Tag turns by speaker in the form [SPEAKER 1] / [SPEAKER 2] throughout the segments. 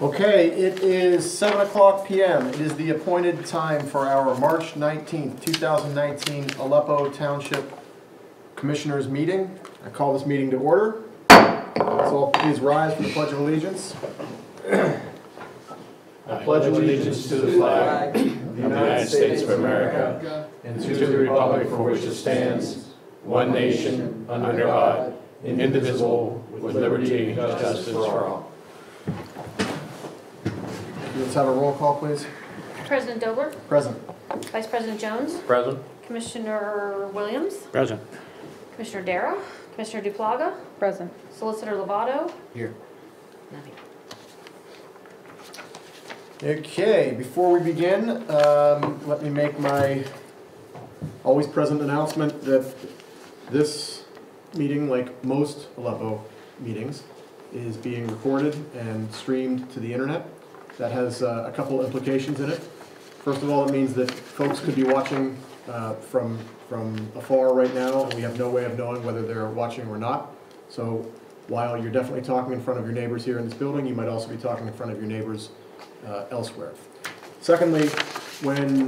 [SPEAKER 1] Okay, it is 7 o'clock p.m. It is the appointed time for our March 19th, 2019 Aleppo Township Commissioners meeting. I call this meeting to order. Let's all please rise for the Pledge of Allegiance.
[SPEAKER 2] I pledge allegiance to the flag of the United States of America and to the republic for which it stands, one nation, under God, indivisible, with liberty and justice for all.
[SPEAKER 1] Let's have a roll call, please.
[SPEAKER 3] President Dober.
[SPEAKER 1] Present.
[SPEAKER 3] Vice President Jones.
[SPEAKER 2] Present.
[SPEAKER 3] Commissioner Williams.
[SPEAKER 2] Present.
[SPEAKER 3] Commissioner Darrow. Commissioner Duplaga.
[SPEAKER 4] Present.
[SPEAKER 3] Solicitor Lovato.
[SPEAKER 1] Here.
[SPEAKER 3] Nothing.
[SPEAKER 1] Okay, before we begin, let me make my always present announcement that this meeting, like most Aleppo meetings, is being recorded and streamed to the internet. That has a couple implications in it. First of all, it means that folks could be watching from afar right now, and we have no way of knowing whether they're watching or not. So while you're definitely talking in front of your neighbors here in this building, you might also be talking in front of your neighbors elsewhere. Secondly, when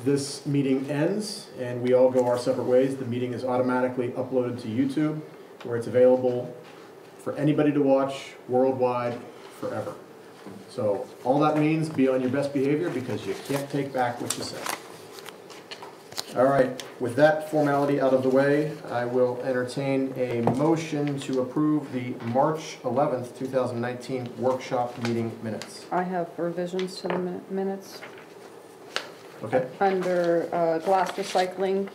[SPEAKER 1] this meeting ends and we all go our separate ways, the meeting is automatically uploaded to YouTube, where it's available for anybody to watch worldwide forever. So all that means, be on your best behavior, because you can't take back what you say. All right, with that formality out of the way, I will entertain a motion to approve the March 11th, 2019 workshop meeting minutes.
[SPEAKER 4] I have revisions to the minutes.
[SPEAKER 1] Okay.
[SPEAKER 4] Under glass recycling,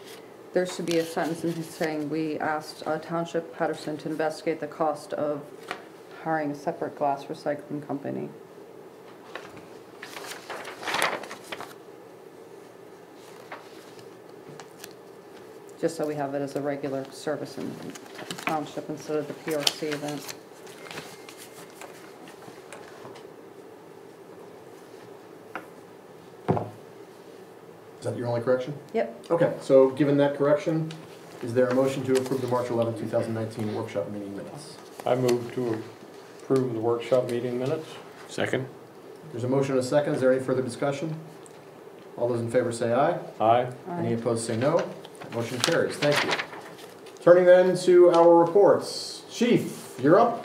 [SPEAKER 4] there should be a sentence in here saying we asked Township Patterson to investigate the cost of hiring a separate glass recycling company. Just so we have it as a regular service in the township instead of the PRC event.
[SPEAKER 1] Is that your only correction?
[SPEAKER 4] Yep.
[SPEAKER 1] Okay, so given that correction, is there a motion to approve the March 11th, 2019 workshop meeting minutes?
[SPEAKER 2] I move to approve the workshop meeting minutes. Second.
[SPEAKER 1] There's a motion and a second. Is there any further discussion? All those in favor say aye.
[SPEAKER 2] Aye.
[SPEAKER 1] Any opposed say no. Motion carries. Thank you. Turning then to our reports. Chief, you're up.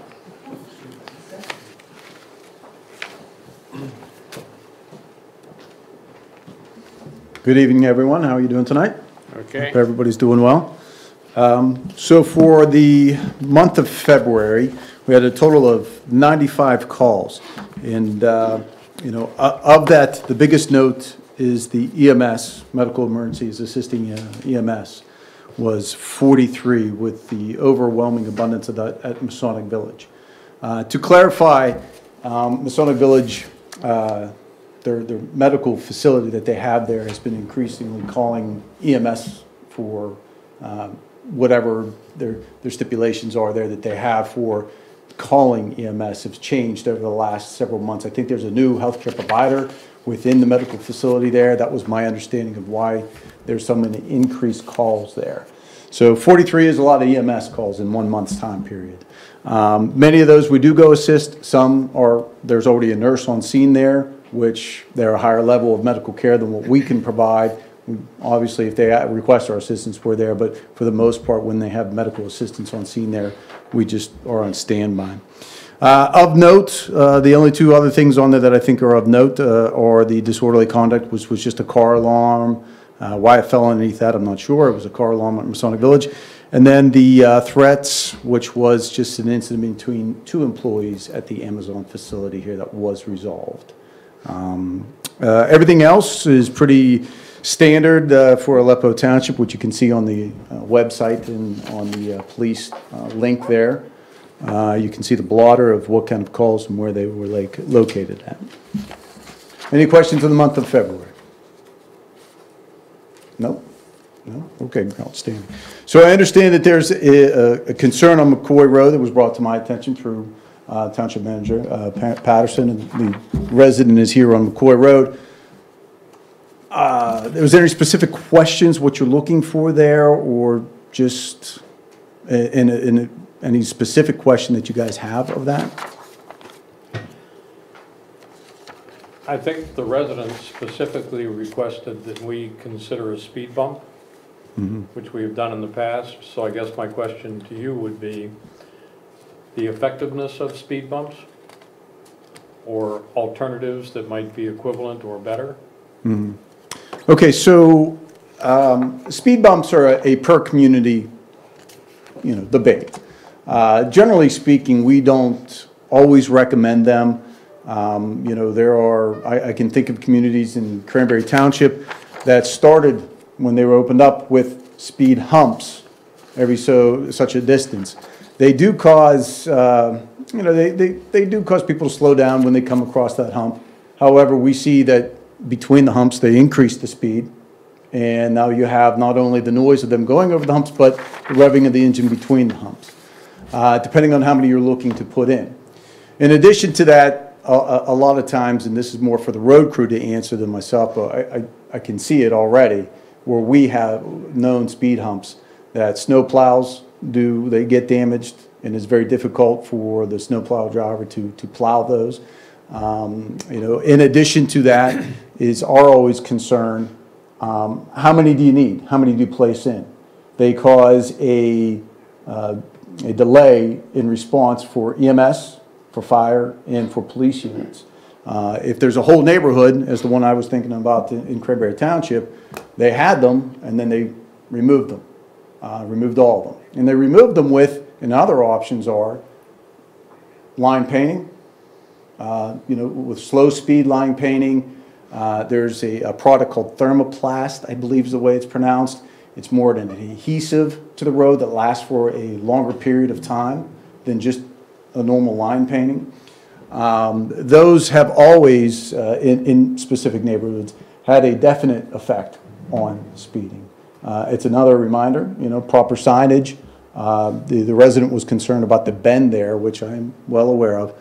[SPEAKER 5] Good evening, everyone. How are you doing tonight?
[SPEAKER 2] Okay.
[SPEAKER 5] Hope everybody's doing well. So for the month of February, we had a total of 95 calls. And, of that, the biggest note is the EMS, Medical Emergencies Assisting EMS, was 43, with the overwhelming abundance of that at Masonic Village. To clarify, Masonic Village, their medical facility that they have there has been increasingly calling EMS for whatever their stipulations are there that they have for calling EMS have changed over the last several months. I think there's a new healthcare provider within the medical facility there. That was my understanding of why there's so many increased calls there. So 43 is a lot of EMS calls in 1 month's time period. Many of those we do go assist. Some are, there's already a nurse on scene there, which they're a higher level of medical care than what we can provide. Obviously, if they request our assistance, we're there, but for the most part, when they have medical assistance on scene there, we just are on standby. Of note, the only two other things on there that I think are of note are the disorderly conduct, which was just a car alarm. Why it fell underneath that, I'm not sure. It was a car alarm at Masonic Village. And then the threats, which was just an incident between two employees at the Amazon facility here that was resolved. Everything else is pretty standard for Aleppo Township, which you can see on the website and on the police link there. You can see the blotter of what kind of calls and where they were located at. Any questions in the month of February? No? No? Okay, outstanding. So I understand that there's a concern on McCoy Road that was brought to my attention through Township Manager Patterson, and the resident is here on McCoy Road. Was there any specific questions, what you're looking for there, or just any specific question that you guys have of that?
[SPEAKER 2] I think the residents specifically requested that we consider a speed bump, which we have done in the past. So I guess my question to you would be the effectiveness of speed bumps or alternatives that might be equivalent or better?
[SPEAKER 5] Okay, so speed bumps are a per community, debate. Generally speaking, we don't always recommend them. There are, I can think of communities in Cranberry Township that started when they were opened up with speed humps every such a distance. They do cause, they do cause people to slow down when they come across that hump. However, we see that between the humps, they increase the speed. And now you have not only the noise of them going over the humps, but the revving of the engine between the humps, depending on how many you're looking to put in. In addition to that, a lot of times, and this is more for the road crew to answer than myself, but I can see it already, where we have known speed humps that snow plows they get damaged, and it's very difficult for the snowplow driver to plow those. In addition to that is our always concern, how many do you need? How many do you place in? They cause a delay in response for EMS, for fire, and for police units. If there's a whole neighborhood, as the one I was thinking about in Cranberry Township, they had them and then they removed them, removed all of them. And they removed them and other options are line painting, with slow speed line painting. There's a product called thermoplast, I believe is the way it's pronounced. It's more an adhesive to the road that lasts for a longer period of time than just a normal line painting. Those have always, in specific neighborhoods, had a definite effect on speeding. It's another reminder, proper signage. The resident was concerned about the bend there, which I'm well aware of.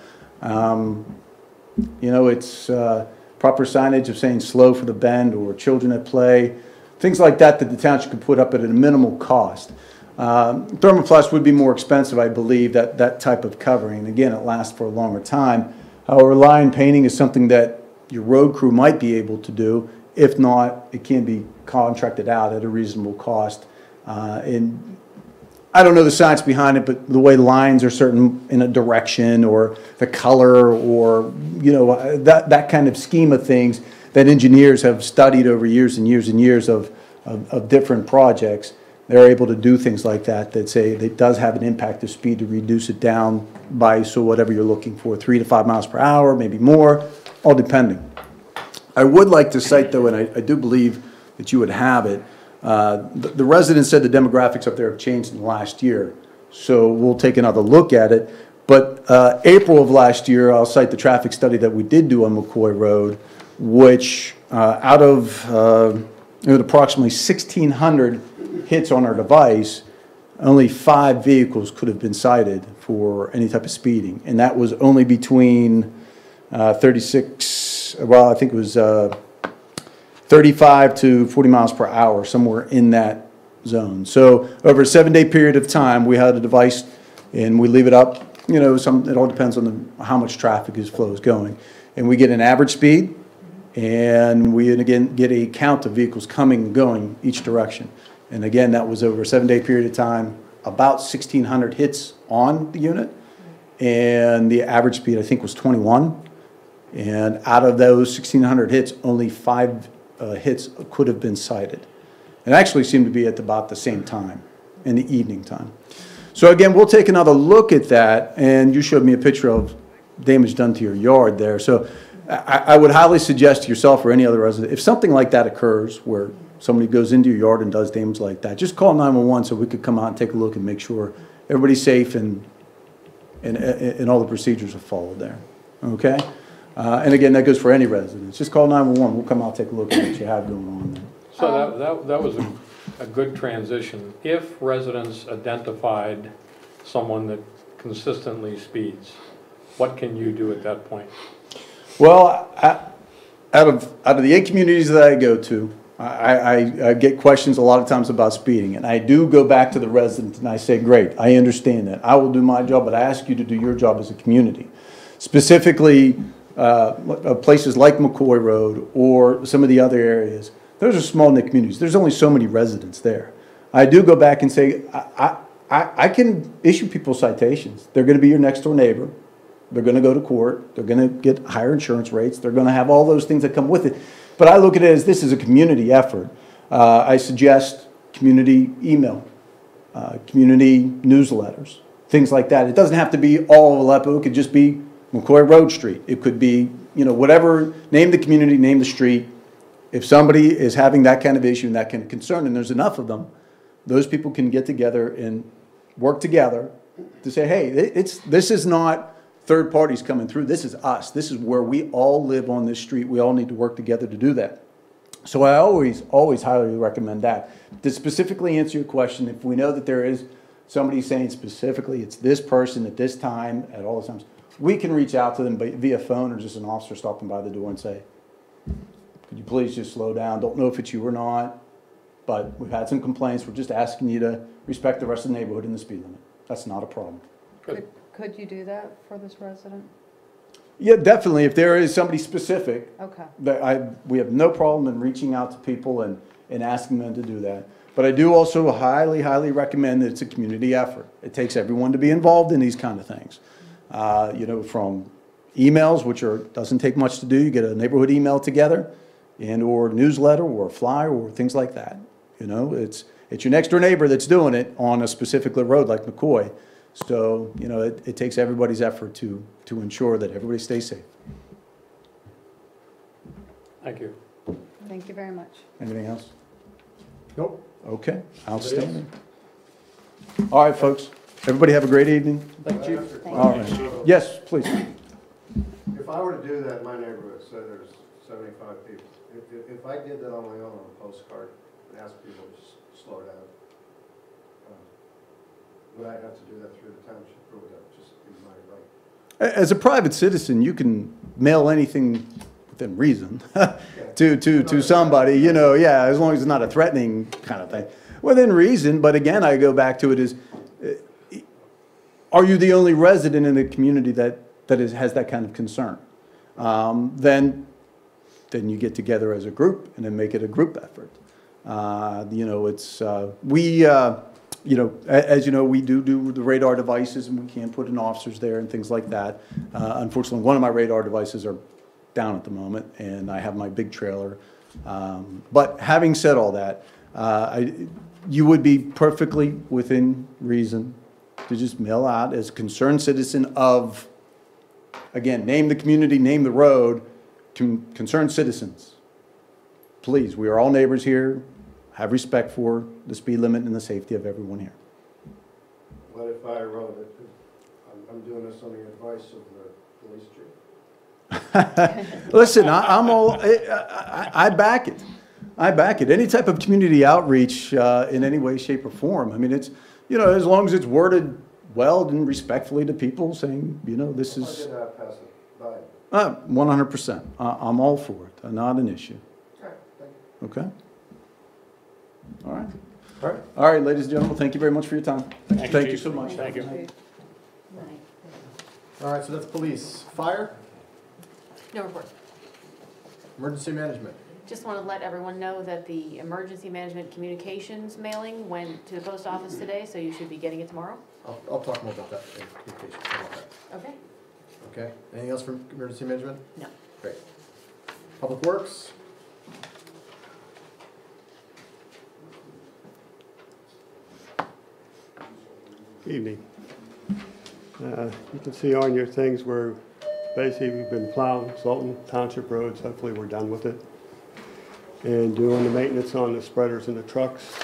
[SPEAKER 5] It's proper signage of saying slow for the bend or children at play, things like that the township could put up at a minimal cost. Thermoplast would be more expensive, I believe, that type of covering. Again, it lasts for a longer time. However, line painting is something that your road crew might be able to do. If not, it can be contracted out at a reasonable cost. And I don't know the science behind it, but the way lines are certain in a direction or the color or, that kind of scheme of things that engineers have studied over years and years and years of different projects. They're able to do things like that say it does have an impact of speed to reduce it down by whatever you're looking for, 3 to 5 miles per hour, maybe more, all depending. I would like to cite, though, and I do believe that you would have it, the residents said the demographics up there have changed in the last year, so we'll take another look at it. But April of last year, I'll cite the traffic study that we did do on McCoy Road, which out of approximately 1,600 hits on our device, only 5 vehicles could have been cited for any type of speeding, and that was only between 35 to 40 miles per hour, somewhere in that zone. So over a 7-day period of time, we had a device and we leave it up. It all depends on how much traffic flow is going. And we get an average speed, and we again get a count of vehicles coming and going each direction. And again, that was over a 7-day period of time, about 1,600 hits on the unit. And the average speed, I think, was 21. And out of those 1,600 hits, only 5 hits could have been cited. It actually seemed to be at about the same time, in the evening time. So again, we'll take another look at that, and you showed me a picture of damage done to your yard there. So I would highly suggest to yourself or any other resident, if something like that occurs where somebody goes into your yard and does damage like that, just call 911 so we could come out and take a look and make sure everybody's safe and all the procedures are followed there. Okay? And again, that goes for any residents. Just call 911. We'll come out and take a look at what you have going on there.
[SPEAKER 2] So that was a good transition. If residents identified someone that consistently speeds, what can you do at that point?
[SPEAKER 5] Well, out of the 8 communities that I go to, I get questions a lot of times about speeding, and I do go back to the resident and I say, great, I understand that. I will do my job, but I ask you to do your job as a community. Specifically, places like McCoy Road or some of the other areas, those are small knit communities. There's only so many residents there. I do go back and say, I can issue people citations. They're going to be your next door neighbor. They're going to go to court. They're going to get higher insurance rates. They're going to have all those things that come with it. But I look at it as this is a community effort. I suggest community email, community newsletters, things like that. It doesn't have to be all of Aleppo. It could just be McCoy Road Street. It could be, you know, whatever, name the community, name the street. If somebody is having that kind of issue and that kind of concern, and there's enough of them, those people can get together and work together to say, hey, this is not third parties coming through. This is us. This is where we all live on this street. We all need to work together to do that. So I always highly recommend that. To specifically answer your question, if we know that there is somebody saying specifically it's this person at this time, at all times, we can reach out to them via phone or just an officer stopping by the door and say, could you please just slow down? Don't know if it's you or not, but we've had some complaints. We're just asking you to respect the rest of the neighborhood and the speed limit. That's not a problem.
[SPEAKER 4] Could you do that for this resident?
[SPEAKER 5] Yeah, definitely. If there is somebody specific,
[SPEAKER 4] Okay.
[SPEAKER 5] we have no problem in reaching out to people and asking them to do that. But I do also highly, highly recommend that it's a community effort. It takes everyone to be involved in these kind of things. You know, from emails, which doesn't take much to do. You get a neighborhood email together, and or newsletter or a flyer or things like that. You know, it's your next door neighbor that's doing it on a specific road like McCoy. So, you know, it takes everybody's effort to ensure that everybody stays safe.
[SPEAKER 2] Thank you.
[SPEAKER 4] Thank you very much.
[SPEAKER 5] Anything else?
[SPEAKER 1] Nope.
[SPEAKER 5] Okay, outstanding. All right, folks. Everybody have a great evening.
[SPEAKER 1] Thank you.
[SPEAKER 5] All right. Yes, please.
[SPEAKER 6] If I were to do that in my neighborhood, say there's 75 people, if I did that on my own on a postcard and asked people to slow down, would I have to do that through the township, or would that just be my right?
[SPEAKER 5] As a private citizen, you can mail anything within reason to somebody, you know, yeah, as long as it's not a threatening kind of thing. Within reason, but again, I go back to it as, are you the only resident in the community that has that kind of concern? Then you get together as a group and then make it a group effort. You know, it's, you know, as you know, we do the radar devices, and we can't put in officers there and things like that. Unfortunately, one of my radar devices are down at the moment, and I have my big trailer. But having said all that, you would be perfectly within reason to just mail out as a concerned citizen of, again, name the community, name the road, concerned citizens. Please, we are all neighbors here. Have respect for the speed limit and the safety of everyone here.
[SPEAKER 6] What if I wrote it, I'm doing this on the advice of the police chief?
[SPEAKER 5] Listen, I back it. I back it. Any type of community outreach in any way, shape, or form. I mean, it's, you know, as long as it's worded well and respectfully to people, saying, you know, this is.
[SPEAKER 6] I did not pass it by.
[SPEAKER 5] 100%. I'm all for it. Not an issue.
[SPEAKER 6] Okay, thank you.
[SPEAKER 5] Okay. All right.
[SPEAKER 1] All right.
[SPEAKER 5] All right, ladies and gentlemen, thank you very much for your time. Thank you
[SPEAKER 2] Chief.
[SPEAKER 5] so much.
[SPEAKER 2] Thank you.
[SPEAKER 1] All right, so that's police. Fire,
[SPEAKER 3] No report.
[SPEAKER 1] emergency management.
[SPEAKER 3] Just want to let everyone know that the emergency management communications mailing went to the post office today, so you should be getting it tomorrow.
[SPEAKER 1] I'll talk more about that in communications. How about that?
[SPEAKER 3] Okay.
[SPEAKER 1] Okay, anything else from emergency management?
[SPEAKER 3] No.
[SPEAKER 1] Great. Public Works?
[SPEAKER 7] Evening. You can see on your things where basically we've been plowing Sultan Township roads. Hopefully we're done with it. And doing the maintenance on the spreaders and the trucks.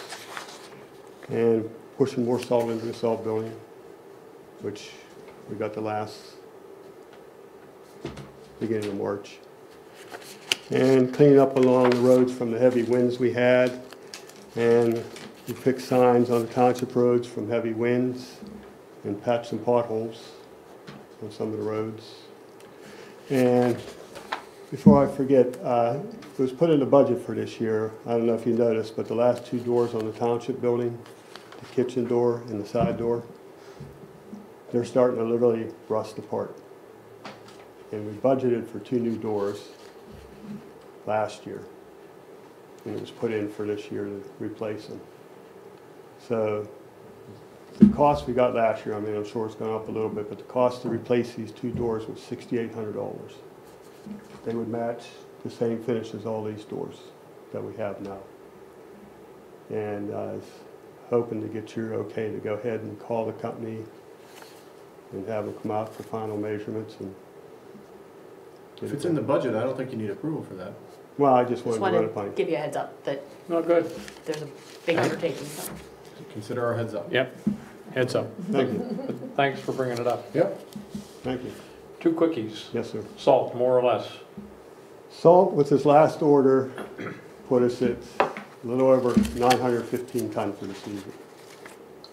[SPEAKER 7] And pushing more salt into the salt building, which we got the last beginning of March. And cleaning up along the roads from the heavy winds we had. And we fixed signs on the township roads from heavy winds and patched some potholes on some of the roads. And before I forget, it was put in the budget for this year. I don't know if you noticed, but the last two doors on the township building, the kitchen door and the side door, they're starting to literally rust apart. And we budgeted for 2 new doors last year. And it was put in for this year to replace them. So the cost we got last year, I mean, I'm sure it's gone up a little bit, but the cost to replace these 2 doors was $6,800. They would match the same finish as all these doors that we have now. And I was hoping to get your okay to go ahead and call the company and have them come out for final measurements and
[SPEAKER 1] If it's in the budget, I don't think you need approval for that.
[SPEAKER 7] well, I just
[SPEAKER 3] Just
[SPEAKER 7] wanted to run
[SPEAKER 3] wanted
[SPEAKER 7] it by
[SPEAKER 3] to
[SPEAKER 7] you.
[SPEAKER 3] give you a heads up that
[SPEAKER 2] No, good.
[SPEAKER 3] there's a big undertaking coming.
[SPEAKER 1] Consider our heads up.
[SPEAKER 2] Yep, heads up.
[SPEAKER 7] Thank you,
[SPEAKER 2] Thanks for bringing it up.
[SPEAKER 1] Yep.
[SPEAKER 7] thank you.
[SPEAKER 2] 2 quickies.
[SPEAKER 7] Yes, sir.
[SPEAKER 2] Salt, more or less.
[SPEAKER 7] Salt with this last order put us at a little over 915 ton for the season.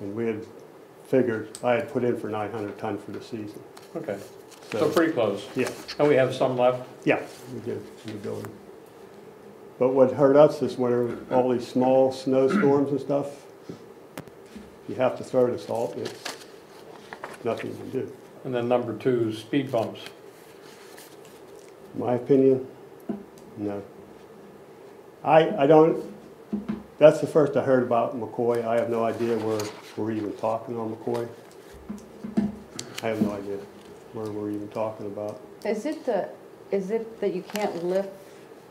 [SPEAKER 7] And we had figured, I had put in for 900 ton for the season.
[SPEAKER 2] Okay, so pretty close.
[SPEAKER 7] Yeah,
[SPEAKER 2] And we have some left?
[SPEAKER 7] yeah, we did in the building. But what hurt us this winter, all these small snowstorms and stuff, you have to throw the salt, it's nothing you can do.
[SPEAKER 2] And then number 2, speed bumps.
[SPEAKER 7] My opinion, no. I don't, that's the first I heard about McCoy. I have no idea where we're even talking on McCoy. I have no idea where we're even talking about.
[SPEAKER 4] Is it that you can't lift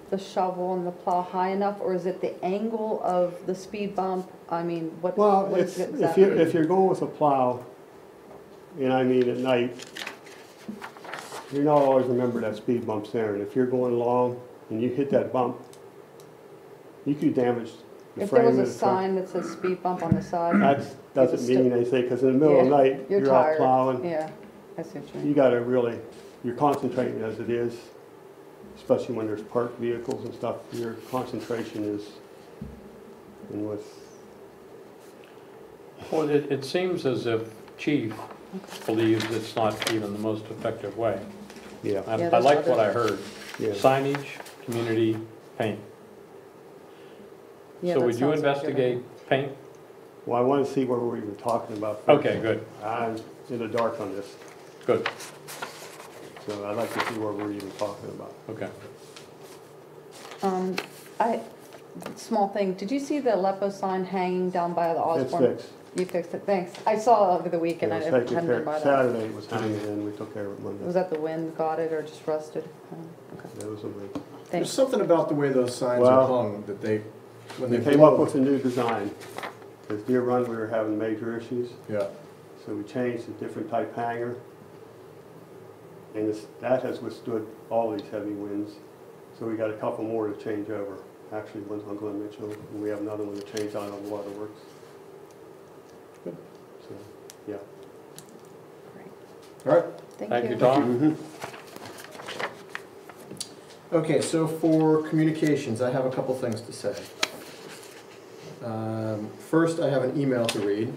[SPEAKER 4] the shovel and the plow high enough, or is it the angle of the speed bump? I mean, what
[SPEAKER 7] Well,
[SPEAKER 4] is
[SPEAKER 7] it's,
[SPEAKER 4] it exactly?
[SPEAKER 7] if you're going with a plow, and I mean at night, you're not always remember that speed bump's there. And if you're going along and you hit that bump, you could damage the
[SPEAKER 4] If there
[SPEAKER 7] frame
[SPEAKER 4] was
[SPEAKER 7] of
[SPEAKER 4] a
[SPEAKER 7] the truck.
[SPEAKER 4] sign that says speed bump on the side?
[SPEAKER 7] That doesn't mean anything, because in the middle of the
[SPEAKER 4] Yeah,
[SPEAKER 7] night,
[SPEAKER 4] you're
[SPEAKER 7] you're out
[SPEAKER 4] tired.
[SPEAKER 7] plowing.
[SPEAKER 4] Yeah, I see what you mean.
[SPEAKER 7] You gotta really, you're concentrating as it is, especially when there's parked vehicles and stuff, your concentration is, and with,
[SPEAKER 2] Well, it seems as if Chief believes it's not even the most effective way.
[SPEAKER 7] yeah,
[SPEAKER 2] I
[SPEAKER 4] Yeah,
[SPEAKER 2] I
[SPEAKER 4] that's
[SPEAKER 2] like
[SPEAKER 4] what
[SPEAKER 2] what
[SPEAKER 4] it-
[SPEAKER 2] I heard.
[SPEAKER 7] yeah.
[SPEAKER 2] Signage, community, paint.
[SPEAKER 4] Yeah,
[SPEAKER 2] So
[SPEAKER 4] that
[SPEAKER 2] would you
[SPEAKER 4] sounds like a good idea.
[SPEAKER 2] investigate paint?
[SPEAKER 7] Well, I wanna see what we're even talking about first.
[SPEAKER 2] Okay, good,
[SPEAKER 7] I'm in the dark on this,
[SPEAKER 2] good,
[SPEAKER 7] so I'd like to see what we're even talking about.
[SPEAKER 2] okay.
[SPEAKER 4] Small thing, did you see the Aleppo sign hanging down by the
[SPEAKER 7] It's
[SPEAKER 4] Osborne?
[SPEAKER 7] fixed.
[SPEAKER 4] You fixed it, thanks. I saw it over the
[SPEAKER 7] It
[SPEAKER 4] weekend, I
[SPEAKER 7] was
[SPEAKER 4] hadn't
[SPEAKER 7] taken
[SPEAKER 4] been by
[SPEAKER 7] care,
[SPEAKER 4] that.
[SPEAKER 7] Saturday it was hanging in, we took care of it Monday.
[SPEAKER 4] Was that the wind got it or just rusted? Oh, okay,
[SPEAKER 7] It was a week.
[SPEAKER 1] There's
[SPEAKER 4] thanks.
[SPEAKER 1] something about the way those signs
[SPEAKER 7] Well,
[SPEAKER 1] are hung that when
[SPEAKER 7] We
[SPEAKER 1] they
[SPEAKER 7] came
[SPEAKER 1] blow.
[SPEAKER 7] up with a new design, because Deer Run, we were having major issues.
[SPEAKER 1] Yeah.
[SPEAKER 7] So we changed a different type hanger. And that has withstood all these heavy winds. So we got a couple more to change over. Actually, one's on Glen Mitchell, and we have another one to change on Waterworks.
[SPEAKER 1] Good.
[SPEAKER 7] So, yeah.
[SPEAKER 1] All right.
[SPEAKER 2] Thank you, Tom.
[SPEAKER 1] Okay, so for communications, I have a couple things to say. First, I have an email to read.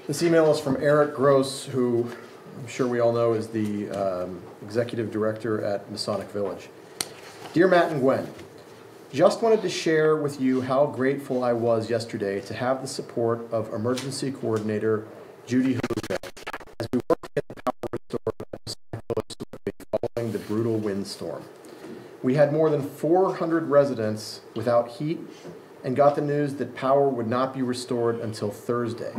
[SPEAKER 1] This email is from Eric Gross, who I'm sure we all know is the executive director at Masonic Village. Dear Matt and Gwen, just wanted to share with you how grateful I was yesterday to have the support of Emergency Coordinator Judy Huzek as we work to get the power restored at Masonic Village following the brutal windstorm. We had more than 400 residents without heat and got the news that power would not be restored until Thursday.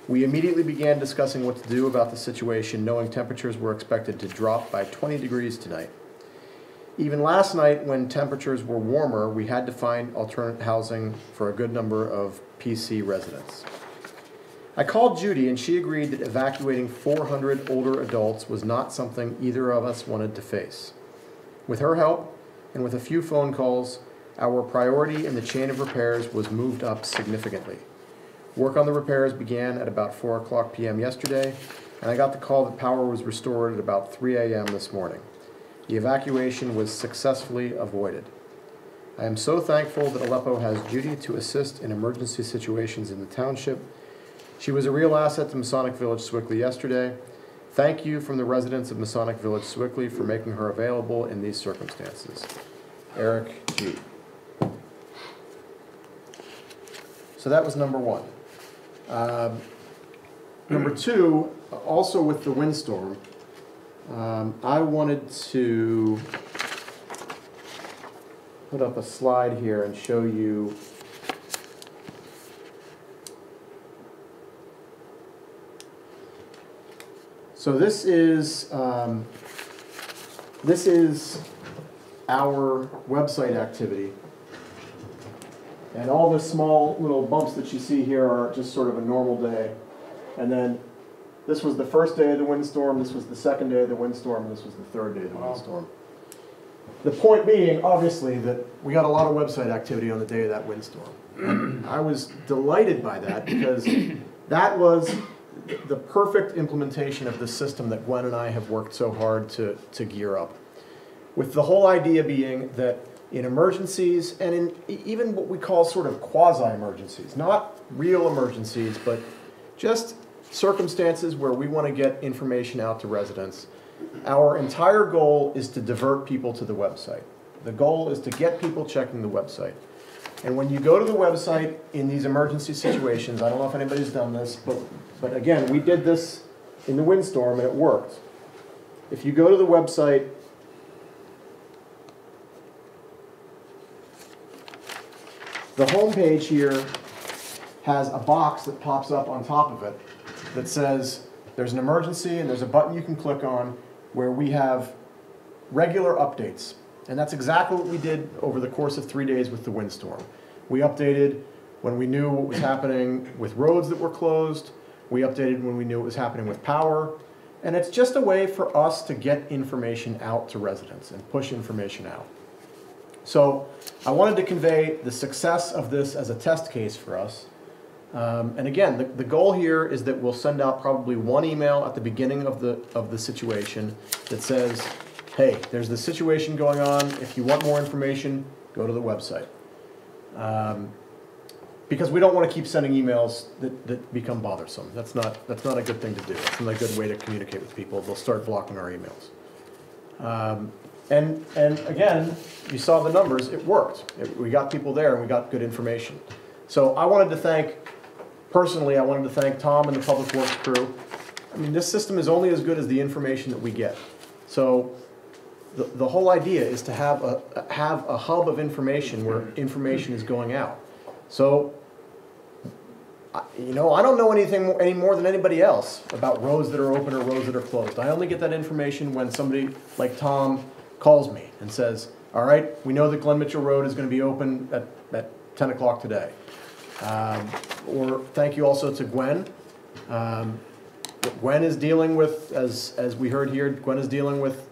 [SPEAKER 1] We immediately began discussing what to do about the situation, knowing temperatures were expected to drop by 20 degrees tonight. Even last night, when temperatures were warmer, we had to find alternate housing for a good number of PC residents. I called Judy and she agreed that evacuating 400 older adults was not something either of us wanted to face. With her help, and with a few phone calls, our priority in the chain of repairs was moved up significantly. Work on the repairs began at about 4:00 p.m. yesterday, and I got the call that power was restored at about 3 a.m. this morning. The evacuation was successfully avoided. I am so thankful that Aleppo has Judy to assist in emergency situations in the township. She was a real asset to Masonic Village Swickley yesterday. Thank you from the residents of Masonic Village Swickley for making her available in these circumstances. Eric G. So that was number one. number two, also with the windstorm, I wanted to put up a slide here and show you so this is our website activity. And all the small little bumps that you see here are just sort of a normal day. And then this was the first day of the windstorm, this was the second day of the windstorm, and this was the third day of the windstorm. The point being, obviously, that we got a lot of website activity on the day of that windstorm. And I was delighted by that because that was the perfect implementation of the system that Gwen and I have worked so hard to gear up. With the whole idea being that in emergencies and in even what we call sort of quasi-emergencies, not real emergencies, but just circumstances where we want to get information out to residents, our entire goal is to divert people to the website. The goal is to get people checking the website. And when you go to the website in these emergency situations, I don't know if anybody's done this, but again, we did this in the windstorm and it worked. If you go to the website, the home page here has a box that pops up on top of it that says there's an emergency and there's a button you can click on where we have regular updates. And that's exactly what we did over the course of 3 days with the windstorm. We updated when we knew what was happening with roads that were closed. We updated when we knew what was happening with power. And it's just a way for us to get information out to residents and push information out. So I wanted to convey the success of this as a test case for us. And again, the goal here is that we'll send out probably one email at the beginning of the situation that says, hey, there's this situation going on. If you want more information, go to the website. Because we don't want to keep sending emails that become bothersome. That's not a good thing to do. It's not a good way to communicate with people. They'll start blocking our emails. And again, you saw the numbers. It worked. We got people there and we got good information. So I wanted to thank, personally, I wanted to thank Tom and the Public Works crew. I mean, this system is only as good as the information that we get. So the whole idea is to have a hub of information where information is going out. So, you know, I don't know anything any more than anybody else about roads that are open or roads that are closed. I only get that information when somebody like Tom calls me and says, all right, we know that Glen Mitchell Road is going to be open at 10 o'clock today. Or thank you also to Gwen. Gwen is dealing with, as we heard here, Gwen is dealing with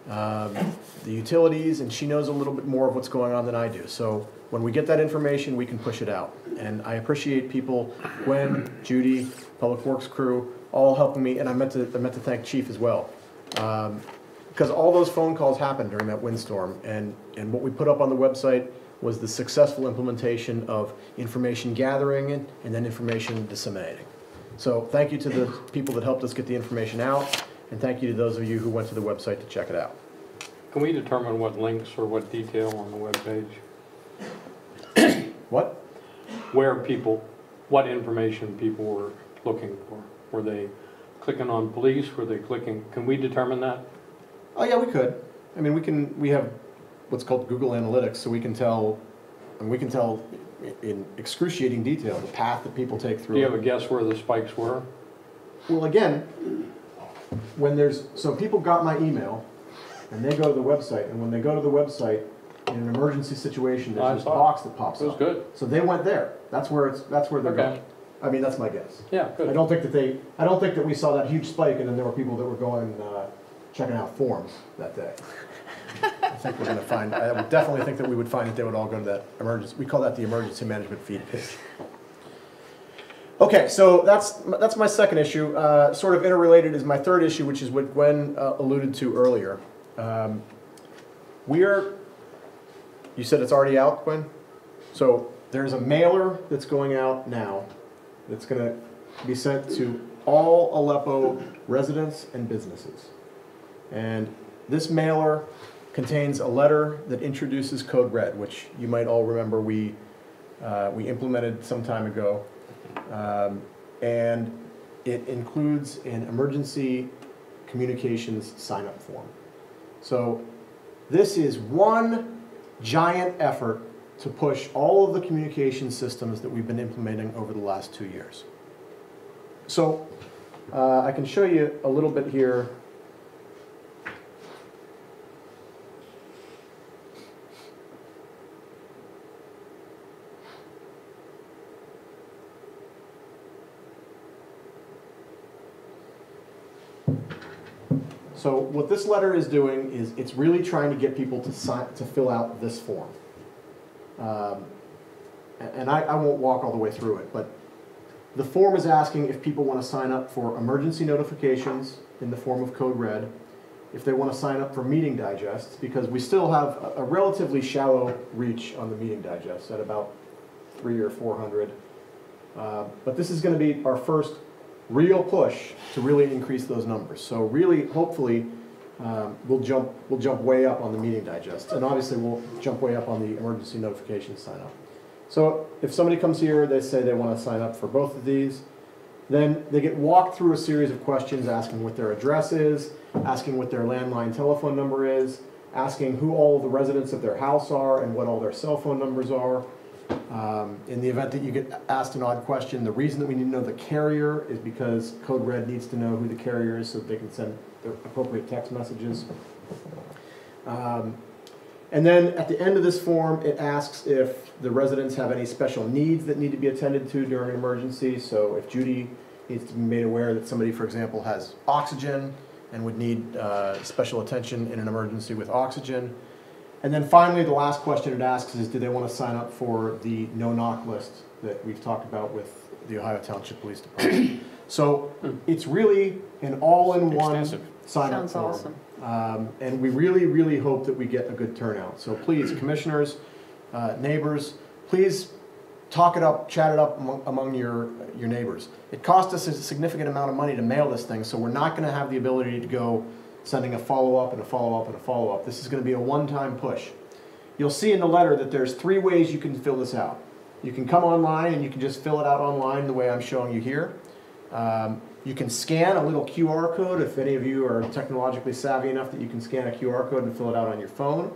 [SPEAKER 1] the utilities, and she knows a little bit more of what's going on than I do. So when we get that information, we can push it out. And I appreciate people, Gwen, Judy, Public Works crew, all helping me, and I meant to thank Chief as well. Because all those phone calls happened during that windstorm, and what we put up on the website was the successful implementation of information gathering and then information disseminating. So thank you to the people that helped us get the information out, and thank you to those of you who went to the website to check it out.
[SPEAKER 2] Can we determine what links or what detail on the webpage?
[SPEAKER 1] What?
[SPEAKER 2] Where people, what information people were looking for? Were they clicking on police? Were they clicking, can we determine that?
[SPEAKER 1] Oh yeah, we could. I mean, we have what's called Google Analytics, so we can tell in excruciating detail the path that people take through.
[SPEAKER 2] Do you have a guess where the spikes were?
[SPEAKER 1] Well, again, so people got my email, and they go to the website, and when they go to the website, in an emergency situation, there's this box that pops up.
[SPEAKER 2] It was good.
[SPEAKER 1] So they went there. That's where they're
[SPEAKER 2] Okay.
[SPEAKER 1] going. I mean, that's my guess.
[SPEAKER 2] Yeah, good.
[SPEAKER 1] I don't think that we saw that huge spike, and then there were people that were going checking out forms that day. I think we're going to find. I would definitely think that we would find that they would all go to that emergency. We call that the emergency management feed page. Okay, so that's my second issue. Sort of interrelated is my third issue, which is what Gwen alluded to earlier. You said it's already out, Gwen? So there's a mailer that's going out now that's going to be sent to all Aleppo residents and businesses. And this mailer contains a letter that introduces Code Red, which you might all remember we implemented some time ago. And it includes an emergency communications sign-up form. So this is one giant effort to push all of the communication systems that we've been implementing over the last 2 years. So I can show you a little bit here. So what this letter is doing is it's really trying to get people to fill out this form. And I won't walk all the way through it, but the form is asking if people want to sign up for emergency notifications in the form of Code Red, if they want to sign up for meeting digests, because we still have a relatively shallow reach on the meeting digests at about 300 or 400. But this is going to be our first real push to really increase those numbers. So really, hopefully, we'll jump way up on the meeting digest, and obviously we'll jump way up on the emergency notification sign up. So if somebody comes here, they say they want to sign up for both of these, then they get walked through a series of questions asking what their address is, asking what their landline telephone number is, asking who all of the residents of their house are and what all their cell phone numbers are. In the event that you get asked an odd question, the reason that we need to know the carrier is because Code Red needs to know who the carrier is so that they can send the appropriate text messages. And then at the end of this form, it asks if the residents have any special needs that need to be attended to during an emergency. So if Judy needs to be made aware that somebody, for example, has oxygen and would need special attention in an emergency with oxygen. And then finally, the last question it asks is, do they want to sign up for the no-knock list that we've talked about with the Ohio Township Police Department? So it's really an all-in-one sign-up form.
[SPEAKER 4] Sounds awesome.
[SPEAKER 1] And we really, really hope that we get a good turnout. So please, commissioners, neighbors, please talk it up, chat it up among your neighbors. It cost us a significant amount of money to mail this thing, so we're not going to have the ability to go sending a follow-up and a follow-up and a follow-up. This is going to be a one-time push. You'll see in the letter that there's 3 ways you can fill this out. You can come online and you can just fill it out online the way I'm showing you here. You can scan a little QR code if any of you are technologically savvy enough that you can scan a QR code and fill it out on your phone.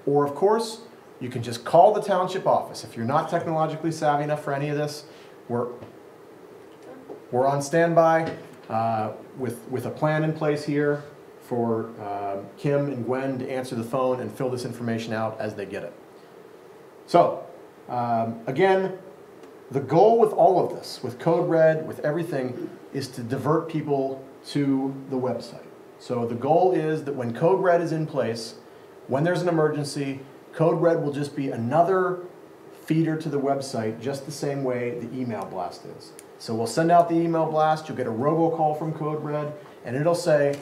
[SPEAKER 1] Or of course, you can just call the township office. If you're not technologically savvy enough for any of this, we're on standby with a plan in place here for Kim and Gwen to answer the phone and fill this information out as they get it. So, again, the goal with all of this, with Code Red, with everything, is to divert people to the website. So the goal is that when Code Red is in place, when there's an emergency, Code Red will just be another feeder to the website, just the same way the email blast is. So we'll send out the email blast, you'll get a robocall from Code Red, and it'll say,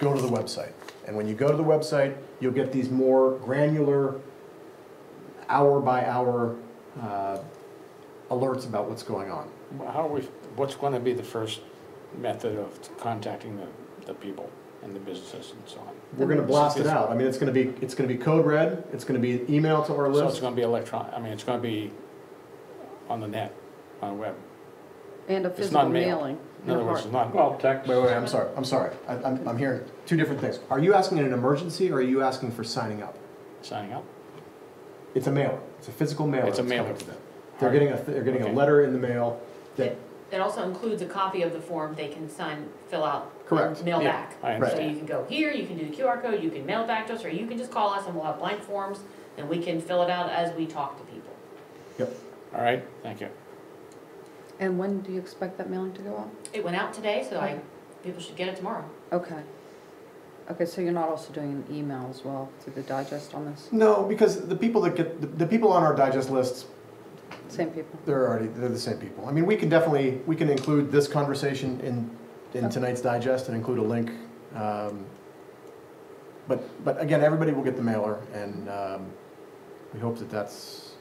[SPEAKER 1] go to the website. And when you go to the website, you'll get these more granular, hour-by-hour alerts about what's going on.
[SPEAKER 2] What's going to be the first method of contacting the people and the businesses and so on?
[SPEAKER 1] We're going to blast it out. I mean, it's going to be Code Red. It's going to be email to our list.
[SPEAKER 2] So it's going to be electronic. I mean, it's going to be on the net, on the web.
[SPEAKER 4] And a
[SPEAKER 2] It's
[SPEAKER 4] physical
[SPEAKER 2] not mail.
[SPEAKER 4] mailing.
[SPEAKER 2] In other words, it's not.
[SPEAKER 8] Well, text.
[SPEAKER 1] Wait, I'm sorry. I'm hearing 2 different things. Are you asking in an emergency or are you asking for signing up?
[SPEAKER 2] Signing up.
[SPEAKER 1] It's a mailer. It's a physical mailer.
[SPEAKER 2] It's a
[SPEAKER 1] that's
[SPEAKER 2] mailer.
[SPEAKER 1] coming to them. They're getting a letter in the mail that.
[SPEAKER 3] It also includes a copy of the form they can fill out.
[SPEAKER 1] Correct.
[SPEAKER 3] And mail
[SPEAKER 2] Yeah,
[SPEAKER 3] back.
[SPEAKER 2] I
[SPEAKER 3] So
[SPEAKER 2] understand.
[SPEAKER 3] you can go here, you can do the QR code, you can mail it back to us, or you can just call us and we'll have blank forms and we can fill it out as we talk to people.
[SPEAKER 1] Yep.
[SPEAKER 2] All right, thank you.
[SPEAKER 4] And when do you expect that mailing to go out?
[SPEAKER 3] It went out today, so people should get it tomorrow.
[SPEAKER 4] Okay. Okay, so you're not also doing an email as well through the digest on this?
[SPEAKER 1] No, because the people that get the people on our digest lists,
[SPEAKER 4] Same people?
[SPEAKER 1] they're the same people. I mean, we can include this conversation in tonight's digest and include a link. But again, everybody will get the mailer, and we hope that that's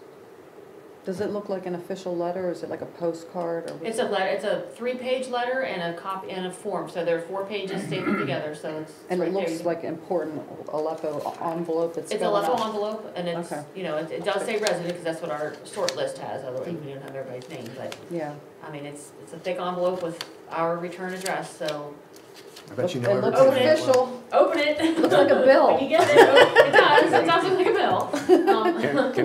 [SPEAKER 4] Does it look like an official letter, or is it like a postcard, or?
[SPEAKER 3] It's a letter, it's a 3-page letter and a copy, and a form, so there are 4 pages stapled together, so it's
[SPEAKER 4] And
[SPEAKER 3] right
[SPEAKER 4] it
[SPEAKER 3] there.
[SPEAKER 4] looks like important Aleppo envelope, it's
[SPEAKER 3] It's a
[SPEAKER 4] spelled
[SPEAKER 3] Aleppo
[SPEAKER 4] out.
[SPEAKER 3] envelope, and it's,
[SPEAKER 4] Okay.
[SPEAKER 3] you know, it does say resident, because that's what our short list has, otherwise we don't have everybody's name, but,
[SPEAKER 4] Yeah.
[SPEAKER 3] I mean, it's a thick envelope with our return address, so
[SPEAKER 1] I bet you know
[SPEAKER 4] It looks
[SPEAKER 1] everything.
[SPEAKER 4] official,
[SPEAKER 3] open it.
[SPEAKER 4] looks like a bill.
[SPEAKER 3] When you get there, it does look like a bill.
[SPEAKER 2] Can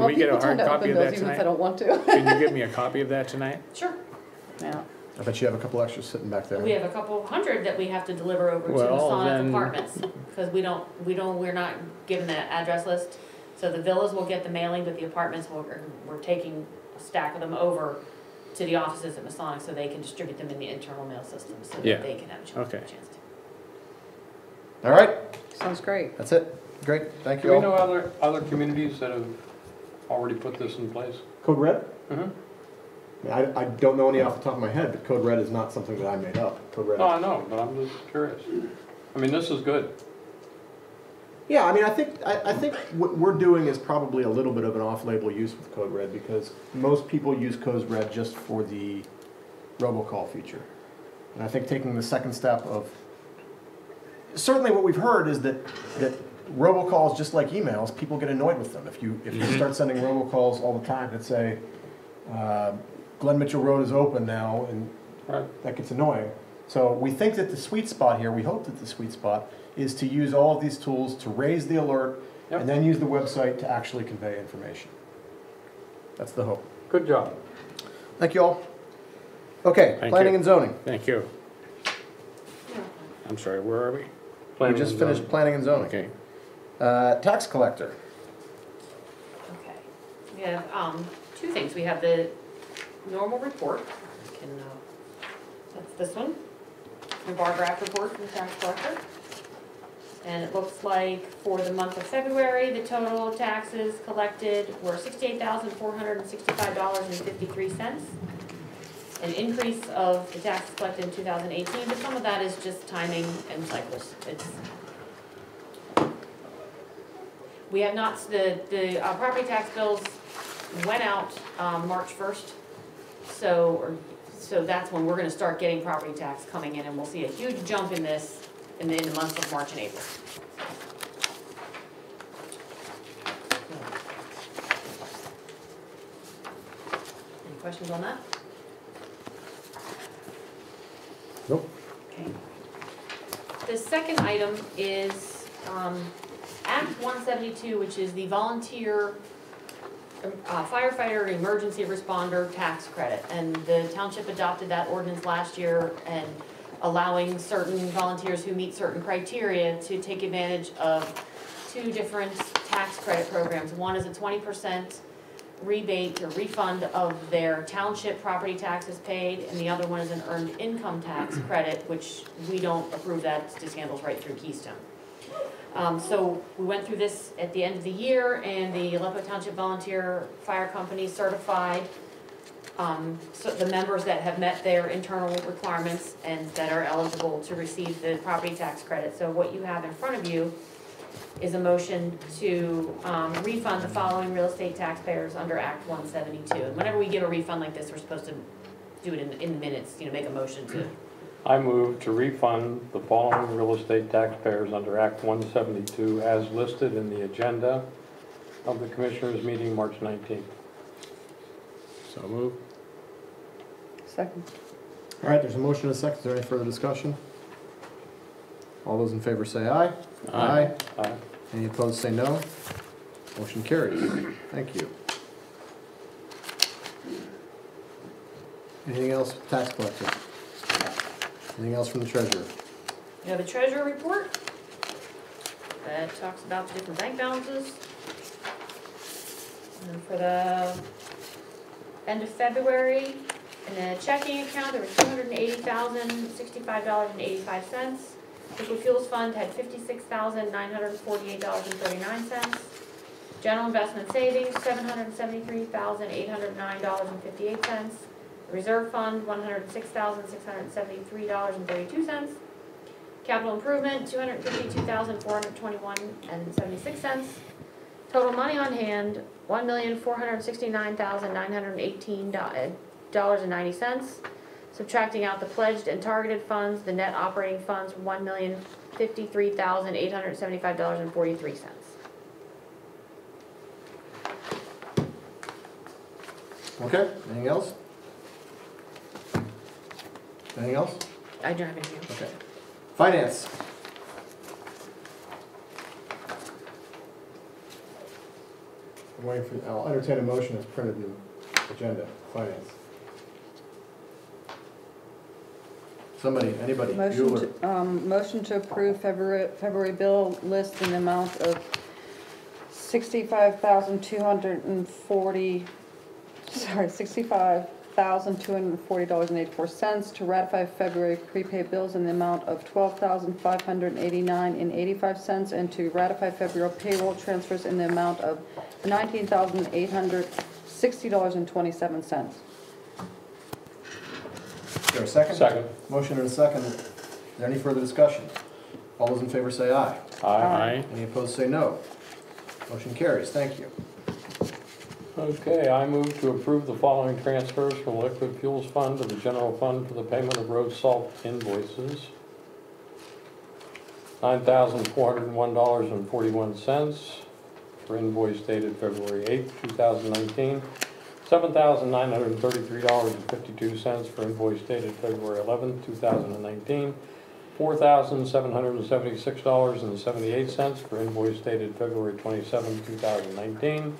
[SPEAKER 4] Well,
[SPEAKER 2] we get a
[SPEAKER 4] people tend
[SPEAKER 2] hard
[SPEAKER 4] to
[SPEAKER 2] copy
[SPEAKER 4] open
[SPEAKER 2] of
[SPEAKER 4] bills
[SPEAKER 2] that
[SPEAKER 4] even if they
[SPEAKER 2] tonight?
[SPEAKER 4] don't want to.
[SPEAKER 2] Can you give me a copy of that tonight?
[SPEAKER 3] Sure,
[SPEAKER 4] Yeah.
[SPEAKER 1] I bet you have a couple extras sitting back there.
[SPEAKER 3] we have a couple hundred that we have to deliver over to
[SPEAKER 2] Well,
[SPEAKER 3] Masonic
[SPEAKER 2] then-
[SPEAKER 3] Apartments, because we're not given the address list. So the villas will get the mailing, but the apartments, we're taking a stack of them over to the offices at Masonic so they can distribute them in the internal mail system, so
[SPEAKER 2] Yeah.
[SPEAKER 3] that they can have a
[SPEAKER 2] Okay.
[SPEAKER 3] chance to.
[SPEAKER 1] All right,
[SPEAKER 4] Sounds great.
[SPEAKER 1] that's it. Great, thank
[SPEAKER 8] Do
[SPEAKER 1] you
[SPEAKER 8] we
[SPEAKER 1] all.
[SPEAKER 8] know other communities that have already put this in place?
[SPEAKER 1] Code Red?
[SPEAKER 8] Mm-hmm.
[SPEAKER 1] I don't know any off the top of my head, but Code Red is not something that I made up. Code Red.
[SPEAKER 8] No, I know, but I'm just curious. I mean, this is good.
[SPEAKER 1] Yeah, I mean, I think what we're doing is probably a little bit of an off-label use with Code Red because most people use Code Red just for the robocall feature. And I think taking the second step of, certainly what we've heard is that robocalls, just like emails, people get annoyed with them. If you start sending robocalls all the time that say, Glen Mitchell Road is open now, and
[SPEAKER 8] Right.
[SPEAKER 1] that gets annoying. So we think that the sweet spot here, we hope that the sweet spot is to use all of these tools to raise the alert
[SPEAKER 8] Yep.
[SPEAKER 1] and then use the website to actually convey information. That's the hope.
[SPEAKER 8] Good job.
[SPEAKER 1] Thank you all. Okay,
[SPEAKER 2] Thank
[SPEAKER 1] planning
[SPEAKER 2] you.
[SPEAKER 1] and zoning.
[SPEAKER 2] Thank you. I'm sorry, where are we?
[SPEAKER 1] We
[SPEAKER 8] Planning
[SPEAKER 1] just
[SPEAKER 8] and
[SPEAKER 1] finished
[SPEAKER 8] zoning.
[SPEAKER 1] planning and zoning.
[SPEAKER 2] Okay.
[SPEAKER 1] Tax collector.
[SPEAKER 3] Okay, we have, 2 things, we have the normal report, that's this one, the bar graph report from the tax collector. And it looks like for the month of February, the total taxes collected were $68,465.53. An increase of the taxes collected in 2018, but some of that is just timing and cycles. We have not, the property tax bills went out March 1st, so that's when we're gonna start getting property tax coming in, and we'll see a huge jump in this in the months of March and April. Any questions on that?
[SPEAKER 1] Nope.
[SPEAKER 3] Okay. The second item is Act 172, which is the volunteer firefighter emergency responder tax credit. And the township adopted that ordinance last year and allowing certain volunteers who meet certain criteria to take advantage of 2 different tax credit programs. One is a 20% rebate or refund of their township property taxes paid, and the other one is an earned income tax credit, which we don't approve, that just handles right through Keystone. So we went through this at the end of the year, and the Aleppo Township Volunteer Fire Company certified so the members that have met their internal requirements and that are eligible to receive the property tax credit. So what you have in front of you is a motion to refund the following real estate taxpayers under Act 172. And whenever we give a refund like this, we're supposed to do it in minutes, make a motion to.
[SPEAKER 8] I move to refund the following real estate taxpayers under Act 172 as listed in the agenda of the Commissioners' meeting March 19th.
[SPEAKER 2] So move.
[SPEAKER 4] Second.
[SPEAKER 1] All right, there's a motion and a second. Is there any further discussion? All those in favor say aye.
[SPEAKER 2] Aye.
[SPEAKER 8] Aye.
[SPEAKER 1] Any opposed say no. Motion carries. Thank you. Anything else with tax collector? Anything else from the treasurer?
[SPEAKER 3] We have a treasurer report that talks about the different bank balances. And for the end of February, in the checking account, there was $280,065.85. Liquid fuels fund had $56,948.39. General investment savings, $773,809.58. Reserve fund, $106,673.32. Capital improvement, $252,421.76. Total money on hand, $1,469,918.90. Subtracting out the pledged and targeted funds, the net operating funds, $1,053,875.43.
[SPEAKER 1] Okay, anything else? Anything else?
[SPEAKER 3] I don't have anything else.
[SPEAKER 1] Okay. Finance. I'm waiting for, I'll entertain a motion as printed in the agenda, finance. Somebody, anybody, Bueller.
[SPEAKER 4] Motion to approve February bill list in the amount of $65,240.84, to ratify February prepaid bills in the amount of $12,589.85, and to ratify February payroll transfers in the amount of $19,860.27.
[SPEAKER 1] Is there a second?
[SPEAKER 8] Second.
[SPEAKER 1] Motion and a second. Is there any further discussion? All those in favor say aye.
[SPEAKER 8] Aye.
[SPEAKER 1] Any opposed say no. Motion carries. Thank you.
[SPEAKER 8] Okay, I move to approve the following transfers from liquid fuels fund to the general fund for the payment of road salt invoices. $9,401.41 for invoice dated February 8th, 2019. $7,933.52 for invoice dated February 11th, 2019. $4,776.78 for invoice dated February 27th, 2019.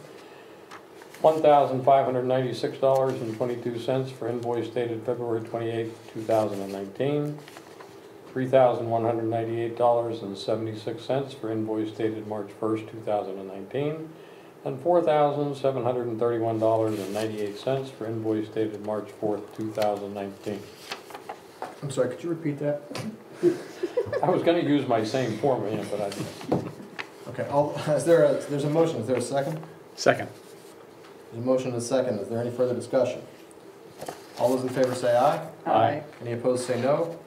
[SPEAKER 8] $1,596.22 for invoice dated February 28th, 2019. $3,198.76 for invoice dated March 1st, 2019. And $4,731.98 for invoice dated March 4th, 2019.
[SPEAKER 1] I'm sorry, could you repeat that?
[SPEAKER 8] I was going to use my same format, but I didn't.
[SPEAKER 1] Okay, there's a motion. Is there a second?
[SPEAKER 2] Second.
[SPEAKER 1] There's a motion and a second. Is there any further discussion? All those in favor say aye.
[SPEAKER 8] Aye.
[SPEAKER 1] Any opposed say no.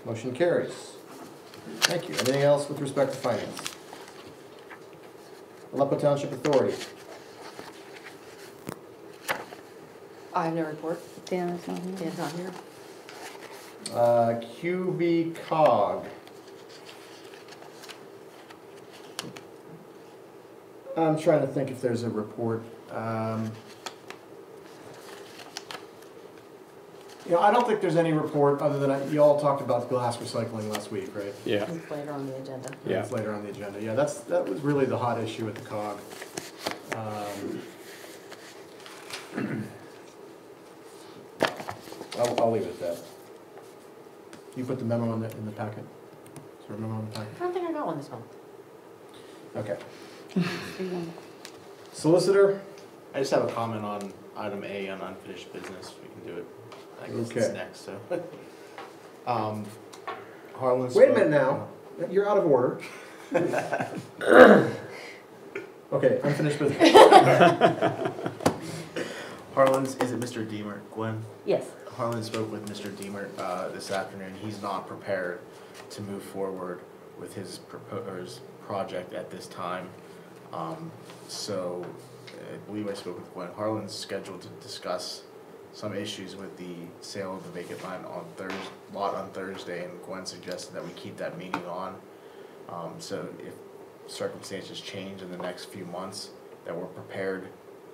[SPEAKER 1] Motion carries. Thank you. Anything else with respect to finance? Aleppo Township Authority.
[SPEAKER 3] I have no report.
[SPEAKER 4] Dan is not here.
[SPEAKER 3] Dan's not here.
[SPEAKER 1] QB Cog. I'm trying to think if there's a report. You know, I don't think there's any report other than you all talked about glass recycling last week, right?
[SPEAKER 2] Yeah.
[SPEAKER 3] It's later on the agenda.
[SPEAKER 2] Yeah.
[SPEAKER 1] It's later on the agenda. Yeah, that was really the hot issue at the COG. I'll leave it at that. You put the memo in the packet? Is there a memo in the packet?
[SPEAKER 3] I don't think I got one this month.
[SPEAKER 1] Okay. Solicitor?
[SPEAKER 9] I just have a comment on item A on unfinished business. We can do it. I guess
[SPEAKER 1] Okay.
[SPEAKER 9] it's next, so. Harlan.
[SPEAKER 1] Wait a minute now. You're out of order. Okay, unfinished business.
[SPEAKER 9] Harlan's, is it Mr. Deemer? Gwen?
[SPEAKER 3] Yes.
[SPEAKER 9] Harlan spoke with Mr. Deemer this afternoon. He's not prepared to move forward with his proposed project at this time. So I believe I spoke with Gwen. Harlan's scheduled to discuss some issues with the sale of the vacant land on lot on Thursday, and Gwen suggested that we keep that meeting on. So if circumstances change in the next few months, that we're prepared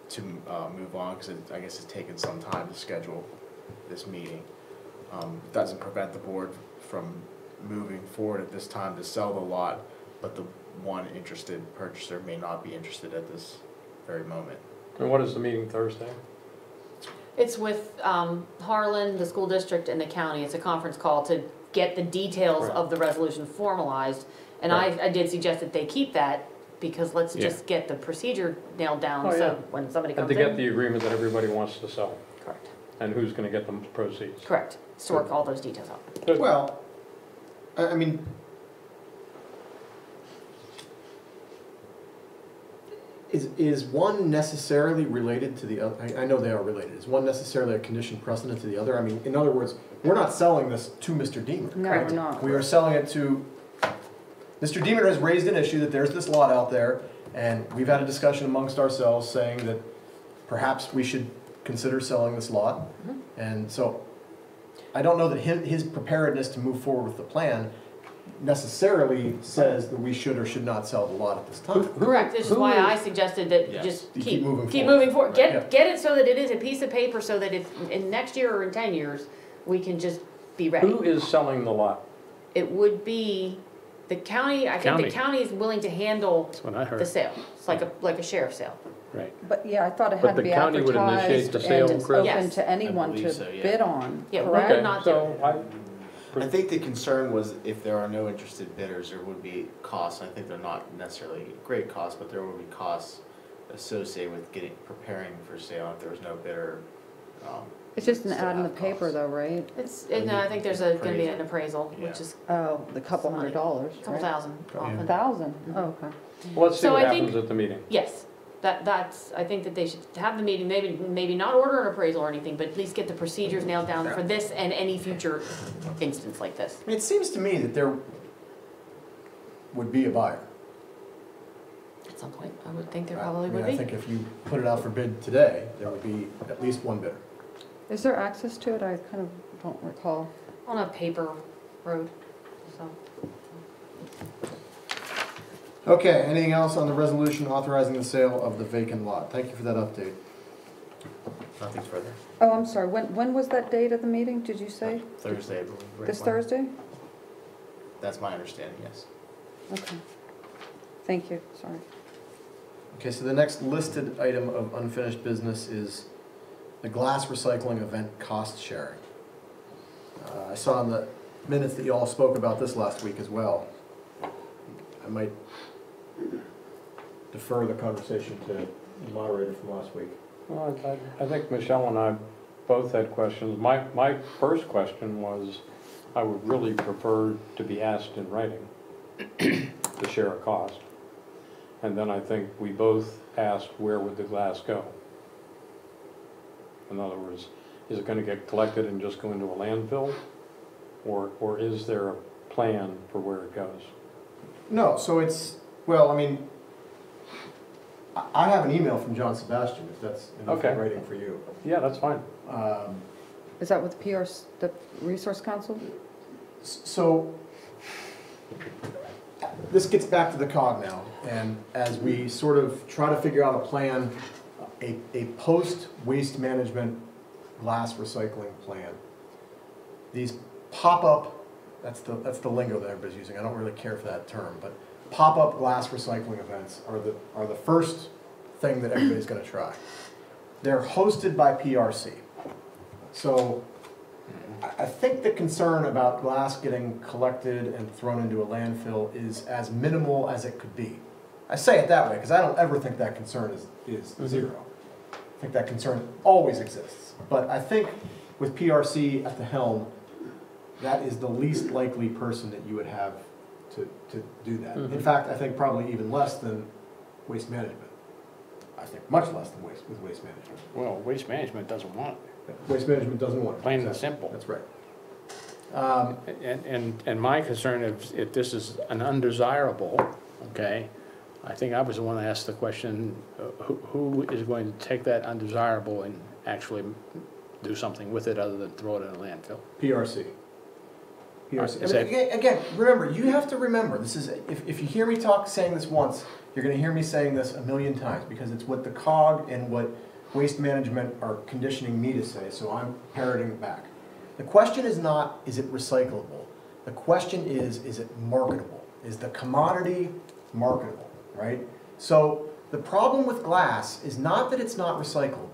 [SPEAKER 9] to move on, because I guess it's taken some time to schedule this meeting. It doesn't prevent the board from moving forward at this time to sell the lot, but the one interested purchaser may not be interested at this very moment.
[SPEAKER 8] And what is the meeting Thursday?
[SPEAKER 3] It's with Harlan, the school district, and the county. It's a conference call to get the details
[SPEAKER 8] Right.
[SPEAKER 3] of the resolution formalized. And
[SPEAKER 8] Right.
[SPEAKER 3] I did suggest that they keep that, because let's
[SPEAKER 2] Yeah.
[SPEAKER 3] just get the procedure nailed down,
[SPEAKER 8] Oh, yeah.
[SPEAKER 3] so when somebody
[SPEAKER 8] And
[SPEAKER 3] comes
[SPEAKER 8] to get
[SPEAKER 3] in.
[SPEAKER 8] the agreement that everybody wants to sell,
[SPEAKER 3] Correct,
[SPEAKER 8] and who's going to get the proceeds.
[SPEAKER 3] correct. To work all those details out.
[SPEAKER 8] Good.
[SPEAKER 1] Well, I mean, is one necessarily related to the other? I know they are related. Is one necessarily a condition precedent to the other? I mean, in other words, we're not selling this to Mr. Deemer.
[SPEAKER 4] No,
[SPEAKER 3] Correct.
[SPEAKER 4] we're not.
[SPEAKER 1] We are selling it to, Mr. Deemer has raised an issue that there's this lot out there, And we've had a discussion amongst ourselves saying that perhaps we should consider selling this lot. And so I don't know that his preparedness to move forward with the plan necessarily says that we should or should not sell the lot at this time.
[SPEAKER 3] Correct, this is why I suggested that
[SPEAKER 9] Yes.
[SPEAKER 3] just
[SPEAKER 1] You
[SPEAKER 3] keep
[SPEAKER 1] moving
[SPEAKER 3] moving forward.
[SPEAKER 1] Yeah.
[SPEAKER 3] Get it so that it is a piece of paper, so that if, in next year or in 10 years, we can just be ready.
[SPEAKER 8] Who is selling the lot?
[SPEAKER 3] It would be the county, I think the county is willing to handle
[SPEAKER 2] That's what I
[SPEAKER 3] the
[SPEAKER 2] heard,
[SPEAKER 3] sale. It's like a sheriff's sale.
[SPEAKER 2] right.
[SPEAKER 4] But yeah, I thought it
[SPEAKER 8] But
[SPEAKER 4] had to
[SPEAKER 8] the
[SPEAKER 4] be
[SPEAKER 8] county would initiate
[SPEAKER 4] advertised
[SPEAKER 8] the sale,
[SPEAKER 4] and it's
[SPEAKER 8] Chris?
[SPEAKER 4] open
[SPEAKER 3] Yes.
[SPEAKER 4] to anyone
[SPEAKER 9] believe
[SPEAKER 4] to
[SPEAKER 9] so, yeah.
[SPEAKER 4] bid on,
[SPEAKER 3] Yeah, we
[SPEAKER 4] correct?
[SPEAKER 3] would
[SPEAKER 8] Okay,
[SPEAKER 3] not do it.
[SPEAKER 8] so
[SPEAKER 9] I think the concern was if there are no interested bidders, there would be costs. I think they're not necessarily great costs, but there would be costs associated with preparing for sale if there was no bidder.
[SPEAKER 4] It's just an
[SPEAKER 9] still
[SPEAKER 4] ad in the
[SPEAKER 9] have
[SPEAKER 4] paper
[SPEAKER 9] costs.
[SPEAKER 4] though, right?
[SPEAKER 3] And I think there's gonna be an appraisal, which
[SPEAKER 9] Yeah.
[SPEAKER 3] is
[SPEAKER 4] Oh, the couple
[SPEAKER 3] Money.
[SPEAKER 4] $100,
[SPEAKER 3] a couple
[SPEAKER 4] right?
[SPEAKER 3] thousand often.
[SPEAKER 4] 1,000, oh, okay.
[SPEAKER 8] well, let's see
[SPEAKER 3] So
[SPEAKER 8] what
[SPEAKER 3] I think-
[SPEAKER 8] happens at the meeting.
[SPEAKER 3] Yes, that's, I think that they should have the meeting, maybe not order an appraisal or anything, but at least get the procedures nailed down for this and any future instance like this.
[SPEAKER 1] I mean, it seems to me that there would be a buyer.
[SPEAKER 3] At some point, I would think there
[SPEAKER 1] I
[SPEAKER 3] probably
[SPEAKER 1] mean,
[SPEAKER 3] would
[SPEAKER 1] I
[SPEAKER 3] be.
[SPEAKER 1] think if you put it out for bid today, there would be at least one bidder.
[SPEAKER 4] Is there access to it? I kind of don't recall.
[SPEAKER 3] On a paper road, so.
[SPEAKER 1] Okay, anything else on the resolution authorizing the sale of the vacant lot? Thank you for that update.
[SPEAKER 9] Nothing further.
[SPEAKER 4] Oh, I'm sorry, when was that date of the meeting, did you say?
[SPEAKER 9] Thursday, I believe. right,
[SPEAKER 4] This
[SPEAKER 9] Glenn?
[SPEAKER 4] Thursday?
[SPEAKER 9] That's my understanding, yes.
[SPEAKER 4] Okay. Thank you, sorry.
[SPEAKER 1] Okay, so the next listed item of unfinished business is the glass recycling event cost sharing. I saw in the minutes that you all spoke about this last week as well. I might defer the conversation to the moderator from last week.
[SPEAKER 8] Well, I think Michelle and I both had questions. My first question was, I would really prefer to be asked in writing to share a cost. And then I think we both asked, where would the glass go? In other words, is it gonna get collected and just go into a landfill? Or is there a plan for where it goes?
[SPEAKER 1] No, so it's, well, I mean, I have an email from John Sebastian, if that's enough
[SPEAKER 8] Okay.
[SPEAKER 1] in writing for you.
[SPEAKER 8] Yeah, that's fine.
[SPEAKER 4] Is that with the Resource Council?
[SPEAKER 1] So, this gets back to the COG now, and as we sort of try to figure out a plan, a post-waste management glass recycling plan. These pop-up, that's the lingo that everybody's using, I don't really care for that term, but pop-up glass recycling events are the first thing that everybody's gonna try. They're hosted by PRC. So, I think the concern about glass getting collected and thrown into a landfill is as minimal as it could be. I say it that way because I don't ever think that concern is zero. I think that concern always exists. But I think with PRC at the helm, that is the least likely person that you would have to do that. In fact, I think probably even less than waste management. I think much less than waste management.
[SPEAKER 2] Well, waste management doesn't want it,
[SPEAKER 1] Waste management doesn't want it.
[SPEAKER 2] plain and
[SPEAKER 1] Exactly.
[SPEAKER 2] simple.
[SPEAKER 1] That's right.
[SPEAKER 2] And my concern is if this is an undesirable, okay, I think I was the one that asked the question, who is going to take that undesirable and actually do something with it other than throw it in a landfill?
[SPEAKER 1] PRC. PRC.
[SPEAKER 2] Is
[SPEAKER 1] I mean, again, remember, you have to remember, this is, if you hear me saying this once, you're gonna hear me saying this a million times, because it's what the COG and what waste management are conditioning me to say, so I'm parroting it back. The question is not, is it recyclable? The question is it marketable? Is the commodity marketable, right? So the problem with glass is not that it's not recyclable.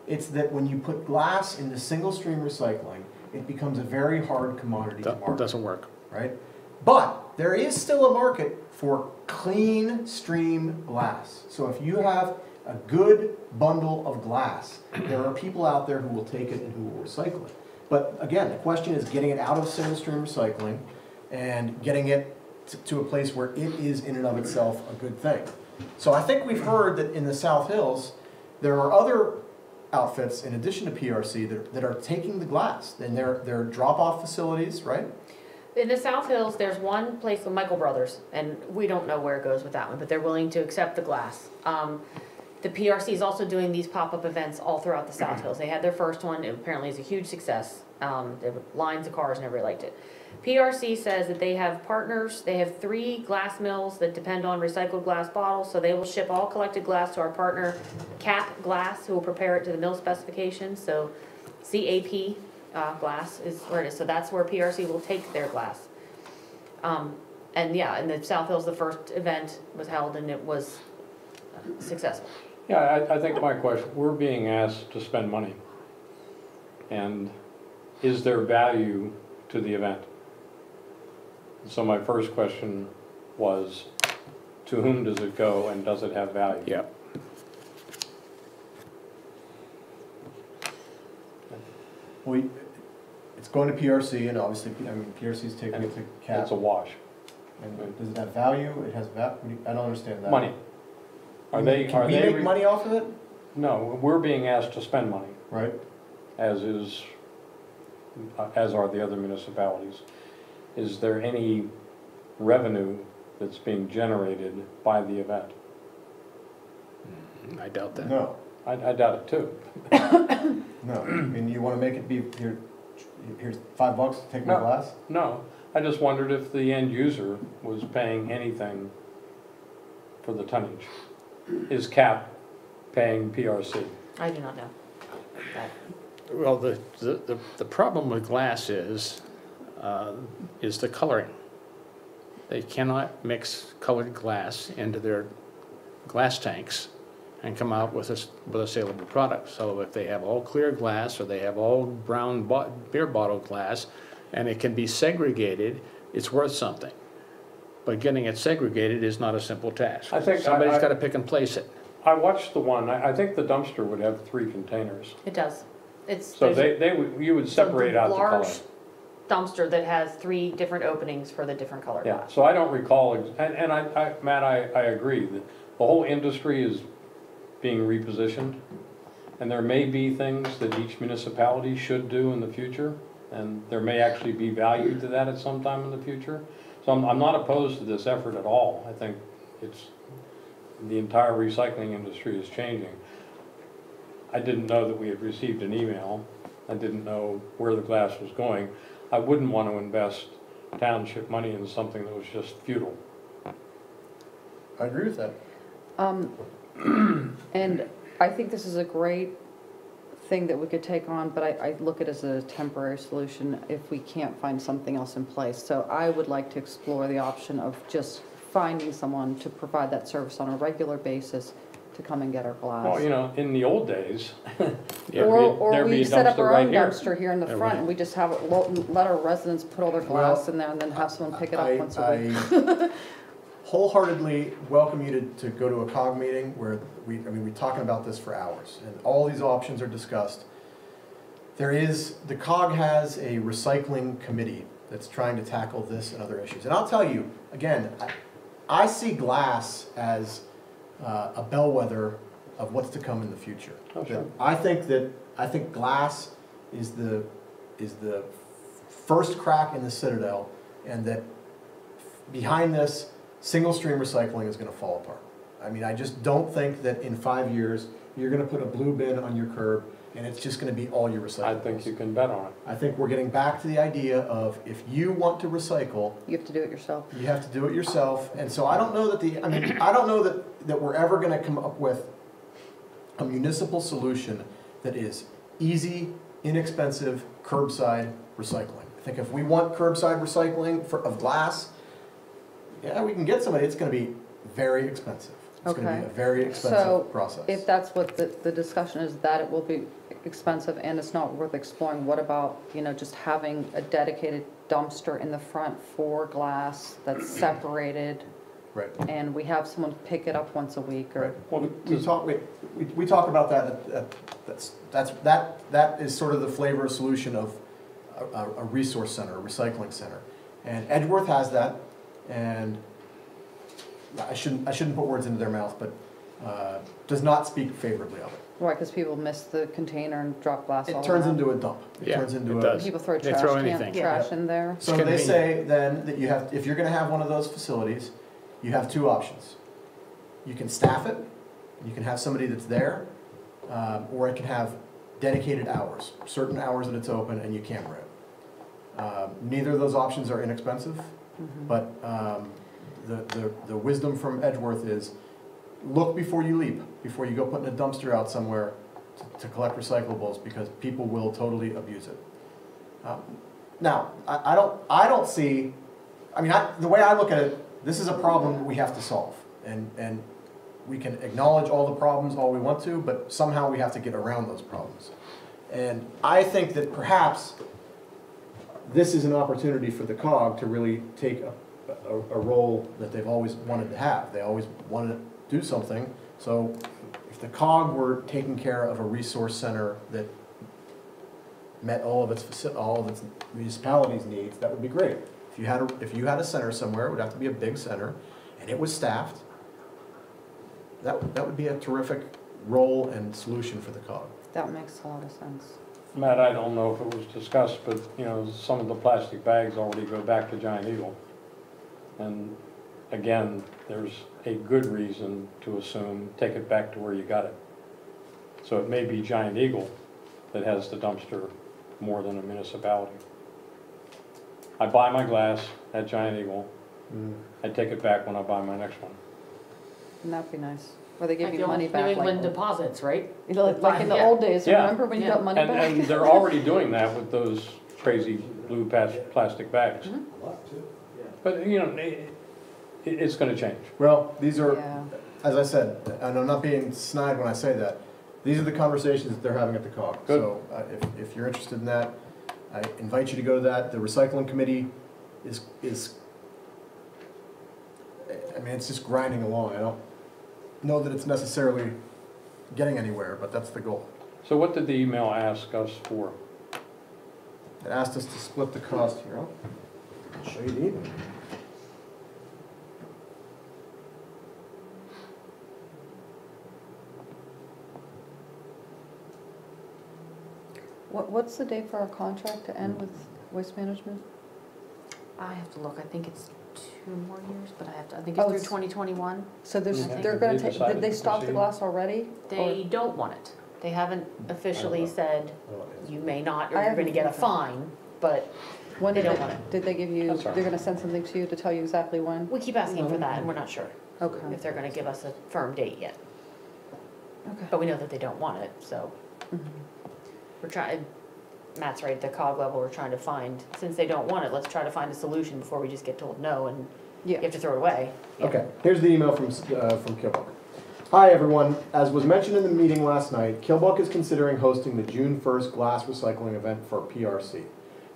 [SPEAKER 1] It's that when you put glass into single stream recycling, it becomes a very hard commodity to market.
[SPEAKER 2] Doesn't work.
[SPEAKER 1] Right? But there is still a market for clean stream glass. So if you have a good bundle of glass, there are people out there who will take it and who will recycle it. But again, the question is getting it out of single stream recycling and getting it to a place where it is in and of itself a good thing. So I think we've heard that in the South Hills, there are other outfits in addition to PRC that are taking the glass, and they're drop-off facilities, right?
[SPEAKER 3] in the South Hills, there's one place with Michael Brothers, and we don't know where it goes with that one, but they're willing to accept the glass. The PRC is also doing these pop-up events all throughout the South Hills. They had their first one, it apparently is a huge success. There were lines of cars and everybody liked it. PRC says that they have partners, they have 3 glass mills that depend on recycled glass bottles, so they will ship all collected glass to our partner, Cap Glass, who will prepare it to the mill specifications, so CAP glass is where it is, so that's where PRC will take their glass. And yeah, in the South Hills, the first event was held and it was successful.
[SPEAKER 8] Yeah, I think my question, we're being asked to spend money. And is there value to the event? So my first question was, to whom does it go and does it have value?
[SPEAKER 2] Yeah.
[SPEAKER 1] It's going to PRC, and obviously, I mean, PRC's taking it to CAP.
[SPEAKER 8] It's a wash.
[SPEAKER 1] And does it have value? It has I don't understand that.
[SPEAKER 8] Money.
[SPEAKER 1] Can we make money off of it?
[SPEAKER 8] No, we're being asked to spend money,
[SPEAKER 1] Right.
[SPEAKER 8] as are the other municipalities. Is there any revenue that's being generated by the event?
[SPEAKER 2] I doubt that.
[SPEAKER 1] No,
[SPEAKER 8] I doubt it too.
[SPEAKER 1] no. I mean, you want to make it be, here's $5, take my
[SPEAKER 8] No.
[SPEAKER 1] glass?
[SPEAKER 8] No, I just wondered if the end user was paying anything for the tonnage. Is CAP paying PRC?
[SPEAKER 3] I do not know that.
[SPEAKER 2] Well, the problem with glass is the coloring. They cannot mix colored glass into their glass tanks and come out with a saleable product. So if they have all clear glass or they have all brown beer bottle glass and it can be segregated, it's worth something. But getting it segregated is not a simple task.
[SPEAKER 8] I think
[SPEAKER 2] Somebody's got to pick and place it.
[SPEAKER 8] I watched the one, I think the dumpster would have 3 containers.
[SPEAKER 3] It does. It's,
[SPEAKER 8] So
[SPEAKER 3] there's
[SPEAKER 8] you would separate out the color.
[SPEAKER 3] large dumpster that has 3 different openings for the different color
[SPEAKER 8] Yeah,
[SPEAKER 3] glass.
[SPEAKER 8] so I don't recall, and Matt, I agree, the whole industry is being repositioned, and there may be things that each municipality should do in the future, and there may actually be value to that at some time in the future. So I'm not opposed to this effort at all. I think the entire recycling industry is changing. I didn't know that we had received an email. I didn't know where the glass was going. I wouldn't want to invest township money in something that was just futile.
[SPEAKER 1] I agree with that.
[SPEAKER 4] And I think this is a great thing that we could take on, but I look at it as a temporary solution if we can't find something else in place. So I would like to explore the option of just finding someone to provide that service on a regular basis to come and get our glass.
[SPEAKER 8] Well, you know, in the old days,
[SPEAKER 4] Or
[SPEAKER 8] there'd be
[SPEAKER 4] we
[SPEAKER 8] a
[SPEAKER 4] set up
[SPEAKER 8] dumpster
[SPEAKER 4] our
[SPEAKER 8] right
[SPEAKER 4] own
[SPEAKER 8] here.
[SPEAKER 4] dumpster here in the front, and we just have it, let our residents put all their glass in there and then have someone pick it up once a week.
[SPEAKER 1] I wholeheartedly welcome you to go to a COG meeting where we're talking about this for hours, and all these options are discussed. The COG has a recycling committee that's trying to tackle this and other issues. And I'll tell you, again, I see glass as a bellwether of what's to come in the future.
[SPEAKER 8] Oh, sure.
[SPEAKER 1] I think glass is the first crack in the citadel, and that behind this, single stream recycling is going to fall apart. I mean, I just don't think that in 5 years you're going to put a blue bin on your curb and it's just going to be all your recyclables.
[SPEAKER 8] I think you can bet on it.
[SPEAKER 1] I think we're getting back to the idea of if you want to recycle,
[SPEAKER 4] You have to do it yourself.
[SPEAKER 1] you have to do it yourself. And so I don't know that I don't know that we're ever going to come up with a municipal solution that is easy, inexpensive, curbside recycling. I think if we want curbside recycling of glass, yeah, we can get somebody. It's going to be very expensive. It's going to be a very expensive process.
[SPEAKER 4] If that's what the discussion is, that it will be expensive and it's not worth exploring, what about, just having a dedicated dumpster in the front for glass that's separated?
[SPEAKER 1] Right.
[SPEAKER 4] And we have someone pick it up once a week, or
[SPEAKER 1] Right. Well, we talk about that. That is sort of the flavor solution of a resource center, a recycling center, and Edgeworth has that. And I shouldn't put words into their mouth, but does not speak favorably of it.
[SPEAKER 4] Right, because people miss the container and drop glass all
[SPEAKER 1] It turns
[SPEAKER 4] around.
[SPEAKER 1] into a dump. It
[SPEAKER 2] Yeah,
[SPEAKER 1] turns into
[SPEAKER 2] it
[SPEAKER 1] a.
[SPEAKER 2] does.
[SPEAKER 4] People throw
[SPEAKER 2] They
[SPEAKER 4] trash,
[SPEAKER 2] throw anything.
[SPEAKER 4] trash in there.
[SPEAKER 1] So
[SPEAKER 2] It's
[SPEAKER 1] they
[SPEAKER 2] convenient.
[SPEAKER 1] say then that you have, if you're gonna have one of those facilities, you have two options. You can staff it, you can have somebody that's there, or it can have dedicated hours, certain hours that it's open and you camera it. Neither of those options are inexpensive, but the wisdom from Edgeworth is, look before you leap, before you go putting a dumpster out somewhere to collect recyclables, because people will totally abuse it. Now, I don't see, I mean, the way I look at it, this is a problem we have to solve. And we can acknowledge all the problems all we want to, but somehow we have to get around those problems. And I think that perhaps this is an opportunity for the COG to really take a role that they've always wanted to have. They always wanted to do something. So if the COG were taking care of a resource center that met all of its municipalities' needs, that would be great. If you had a center somewhere, it would have to be a big center, and it was staffed. That would be a terrific role and solution for the COG.
[SPEAKER 4] That makes a lot of sense.
[SPEAKER 8] Matt, I don't know if it was discussed, but, you know, some of the plastic bags already go back to Giant Eagle. And again, there's a good reason to assume, take it back to where you got it. So it may be Giant Eagle that has the dumpster more than a municipality. I buy my glass at Giant Eagle. I take it back when I buy my next one.
[SPEAKER 4] Wouldn't that be nice? Or they give
[SPEAKER 3] Like
[SPEAKER 4] you
[SPEAKER 3] the
[SPEAKER 4] money
[SPEAKER 3] old
[SPEAKER 4] back.
[SPEAKER 3] New England
[SPEAKER 4] like,
[SPEAKER 3] deposits, right?
[SPEAKER 4] you know, like in the
[SPEAKER 3] Yeah.
[SPEAKER 4] old days,
[SPEAKER 8] Yeah.
[SPEAKER 4] remember when you
[SPEAKER 3] Yeah.
[SPEAKER 4] got money back?
[SPEAKER 8] And they're already doing that with those crazy blue plastic bags. But, you know, it's gonna change.
[SPEAKER 1] Well, these are,
[SPEAKER 4] Yeah.
[SPEAKER 1] as I said, and I'm not being snide when I say that, these are the conversations that they're having at the COG.
[SPEAKER 8] Good.
[SPEAKER 1] So if you're interested in that, I invite you to go to that. The recycling committee is, I mean, it's just grinding along. I don't know that it's necessarily getting anywhere, but that's the goal.
[SPEAKER 8] So what did the email ask us for?
[SPEAKER 1] It asked us to split the cost here. I'll show you the email.
[SPEAKER 4] What's the date for our contract to end with Waste Management?
[SPEAKER 3] I have to look, I think it's 2 more years, but I think
[SPEAKER 4] Oh,
[SPEAKER 3] it's through
[SPEAKER 4] it's-
[SPEAKER 3] 2021.
[SPEAKER 4] So there's,
[SPEAKER 8] Yeah.
[SPEAKER 4] they're gonna
[SPEAKER 8] They
[SPEAKER 4] take,
[SPEAKER 8] decided
[SPEAKER 4] did they
[SPEAKER 8] to
[SPEAKER 4] stop the
[SPEAKER 8] proceed.
[SPEAKER 4] glass already?
[SPEAKER 3] They don't want it. They haven't officially said, you may not, or
[SPEAKER 4] I
[SPEAKER 3] you're
[SPEAKER 4] haven't
[SPEAKER 3] gonna get a
[SPEAKER 4] either.
[SPEAKER 3] fine, but
[SPEAKER 4] When
[SPEAKER 3] they
[SPEAKER 4] did
[SPEAKER 3] don't want it.
[SPEAKER 4] Did they give you,
[SPEAKER 8] That's all
[SPEAKER 4] they're
[SPEAKER 8] right.
[SPEAKER 4] gonna send something to you to tell you exactly when?
[SPEAKER 3] we keep asking for that, and we're not sure
[SPEAKER 4] Okay.
[SPEAKER 3] if they're gonna give us a firm date yet.
[SPEAKER 4] Okay.
[SPEAKER 3] But we know that they don't want it, so
[SPEAKER 4] Mhm.
[SPEAKER 3] we're trying, Matt's right, at the COG level, we're trying to find, since they don't want it, let's try to find a solution before we just get told no and you
[SPEAKER 4] Yeah.
[SPEAKER 3] have to throw it away.
[SPEAKER 1] Okay, here's the email from Killbuck. Hi, everyone. As was mentioned in the meeting last night, Killbuck is considering hosting the June 1st glass recycling event for PRC.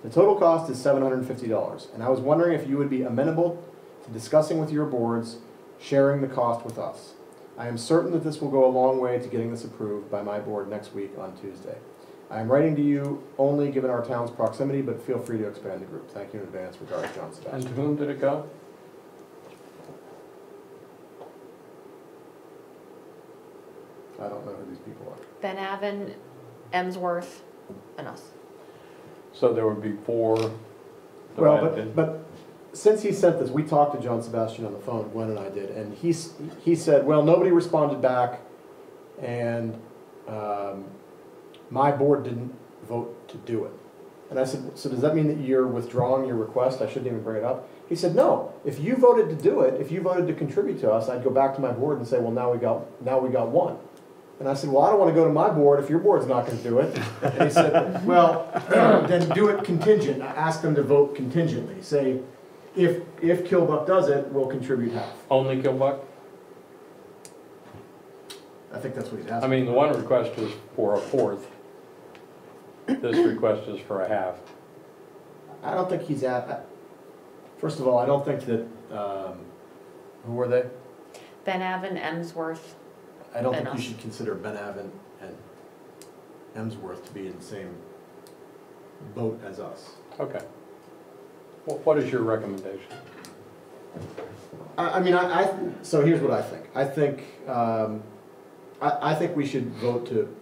[SPEAKER 1] The total cost is $750, and I was wondering if you would be amenable to discussing with your boards, sharing the cost with us. I am certain that this will go a long way to getting this approved by my board next week on Tuesday. I am writing to you only given our town's proximity, but feel free to expand the group. Thank you in advance. Regards, John
[SPEAKER 8] And to
[SPEAKER 1] Sebastian.
[SPEAKER 8] whom did it go?
[SPEAKER 1] I don't know who these people are.
[SPEAKER 3] Ben Avon, Emsworth, and us.
[SPEAKER 8] So there would be 4
[SPEAKER 1] Well,
[SPEAKER 8] divided.
[SPEAKER 1] but since he sent this, we talked to John Sebastian on the phone, Gwen and I did, and he said, well, nobody responded back, and my board didn't vote to do it. And I said, so does that mean that you're withdrawing your request? I shouldn't even bring it up. He said, no, if you voted to do it, if you voted to contribute to us, I'd go back to my board and say, well, now we got one. And I said, well, I don't want to go to my board if your board's not going to do it. And he said, well, then do it contingent. I asked them to vote contingently. Say, if Killbuck does it, we'll contribute half.
[SPEAKER 8] Only Killbuck?
[SPEAKER 1] I think that's what he's
[SPEAKER 8] I
[SPEAKER 1] asking.
[SPEAKER 8] mean, the one request is for a 1/4. This request is for a half.
[SPEAKER 1] I don't think he's at, first of all, I don't think that, who were they?
[SPEAKER 3] Ben Avon, Emsworth,
[SPEAKER 1] I don't
[SPEAKER 3] And
[SPEAKER 1] think you
[SPEAKER 3] us.
[SPEAKER 1] should consider Ben Avon and Emsworth to be in the same boat as us.
[SPEAKER 8] Okay. What is your recommendation?
[SPEAKER 1] I mean, so here's what I think. I think we should vote to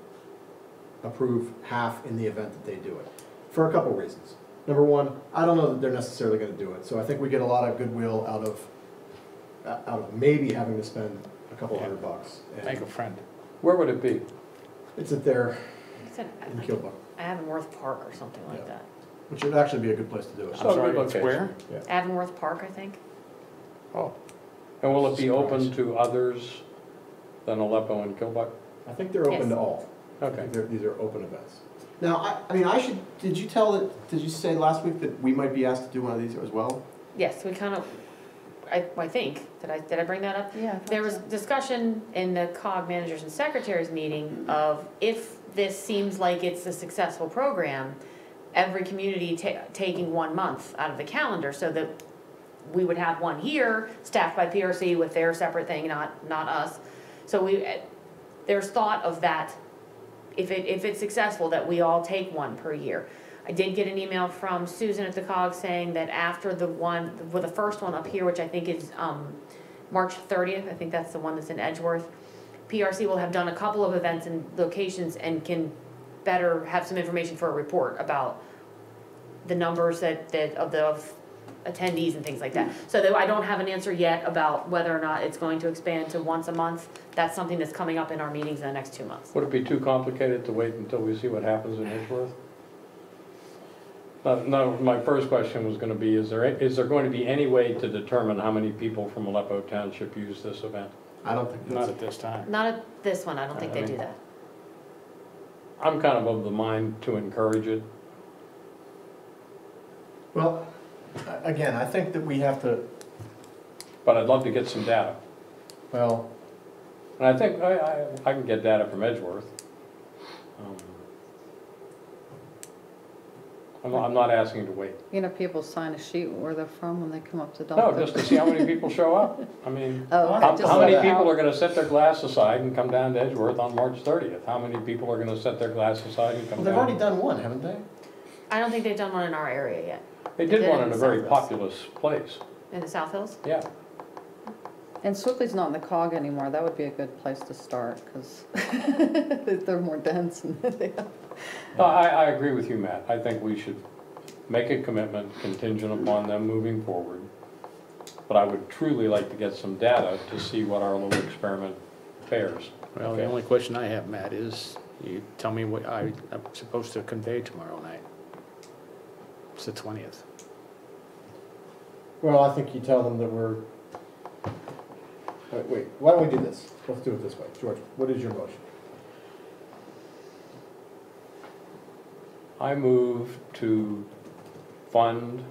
[SPEAKER 1] approve half in the event that they do it, for a couple reasons. Number one, I don't know that they're necessarily gonna do it, so I think we get a lot of goodwill out of maybe having to spend a couple $100. And
[SPEAKER 2] Make a friend.
[SPEAKER 8] Where would it be?
[SPEAKER 1] it's at their,
[SPEAKER 3] It's in
[SPEAKER 1] in Killbuck,
[SPEAKER 3] Avonworth Park or something like
[SPEAKER 1] Yeah.
[SPEAKER 3] that.
[SPEAKER 1] which would actually be a good place to do it.
[SPEAKER 8] So good
[SPEAKER 2] It's
[SPEAKER 8] location.
[SPEAKER 2] where?
[SPEAKER 3] Avonworth Park, I think.
[SPEAKER 2] Oh,
[SPEAKER 8] And will it be open to others than Aleppo and Kilbuck?
[SPEAKER 1] I think they're open
[SPEAKER 3] Yes.
[SPEAKER 1] to all.
[SPEAKER 8] Okay.
[SPEAKER 1] These are open events. Now, I mean, did you say last week that we might be asked to do one of these as well?
[SPEAKER 3] Yes, we kind of, I think, did I bring that up?
[SPEAKER 4] Yeah. I thought
[SPEAKER 3] There was
[SPEAKER 4] so.
[SPEAKER 3] discussion in the COG managers and secretaries meeting of if this seems like it's a successful program, every community taking 1 month out of the calendar so that we would have one here, staffed by PRC with their separate thing, not us. So there's thought of that, if it's successful, that we all take one per year. I did get an email from Susan at the COG saying that after the first one up here, which I think is March 30th, I think that's the one that's in Edgeworth, PRC will have done a couple of events and locations and can better have some information for a report about the numbers of attendees and things like that. So I don't have an answer yet about whether or not it's going to expand to once a month. That's something that's coming up in our meetings in the next 2 months.
[SPEAKER 8] Would it be too complicated to wait until we see what happens in Edgeworth? No, my first question was gonna be, is there going to be any way to determine how many people from Aleppo Township use this event?
[SPEAKER 1] I don't think
[SPEAKER 2] not
[SPEAKER 1] that's,
[SPEAKER 2] at this time.
[SPEAKER 3] Not at this one, I don't think they do that.
[SPEAKER 8] I'm kind of the mind to encourage it.
[SPEAKER 1] well, again, I think that we have to,
[SPEAKER 8] But I'd love to get some data.
[SPEAKER 1] well,
[SPEAKER 8] And I think I can get data from Edgeworth. I'm not asking to wait.
[SPEAKER 4] You know, people sign a sheet where they're from when they come up to dump
[SPEAKER 8] No,
[SPEAKER 4] them.
[SPEAKER 8] just to see how many people show up. I mean,
[SPEAKER 4] Oh, okay, just
[SPEAKER 8] how many
[SPEAKER 4] so that-
[SPEAKER 8] people are gonna set their glass aside and come down to Edgeworth on March 30th? How many people are gonna set their glass aside and
[SPEAKER 1] well,
[SPEAKER 8] come
[SPEAKER 1] they've already
[SPEAKER 8] down?
[SPEAKER 1] done one, haven't they?
[SPEAKER 3] I don't think they've done one in our area yet.
[SPEAKER 8] They did one in
[SPEAKER 3] in
[SPEAKER 8] a
[SPEAKER 3] the
[SPEAKER 8] very
[SPEAKER 3] Southwest.
[SPEAKER 8] populous place,
[SPEAKER 3] In the South Hills?
[SPEAKER 8] yeah.
[SPEAKER 4] And Swickley's not in the COG anymore, that would be a good place to start, because they're more dense and they have.
[SPEAKER 8] No, I agree with you, Matt. I think we should make a commitment contingent upon them moving forward. But I would truly like to get some data to see what our little experiment bears.
[SPEAKER 2] Well, the only question I have, Matt, is you tell me what I'm supposed to convey tomorrow night. It's the 20th.
[SPEAKER 1] Well, I think you tell them that we're, wait, why don't we do this? Let's do it this way. George, what is your motion?
[SPEAKER 8] I move to fund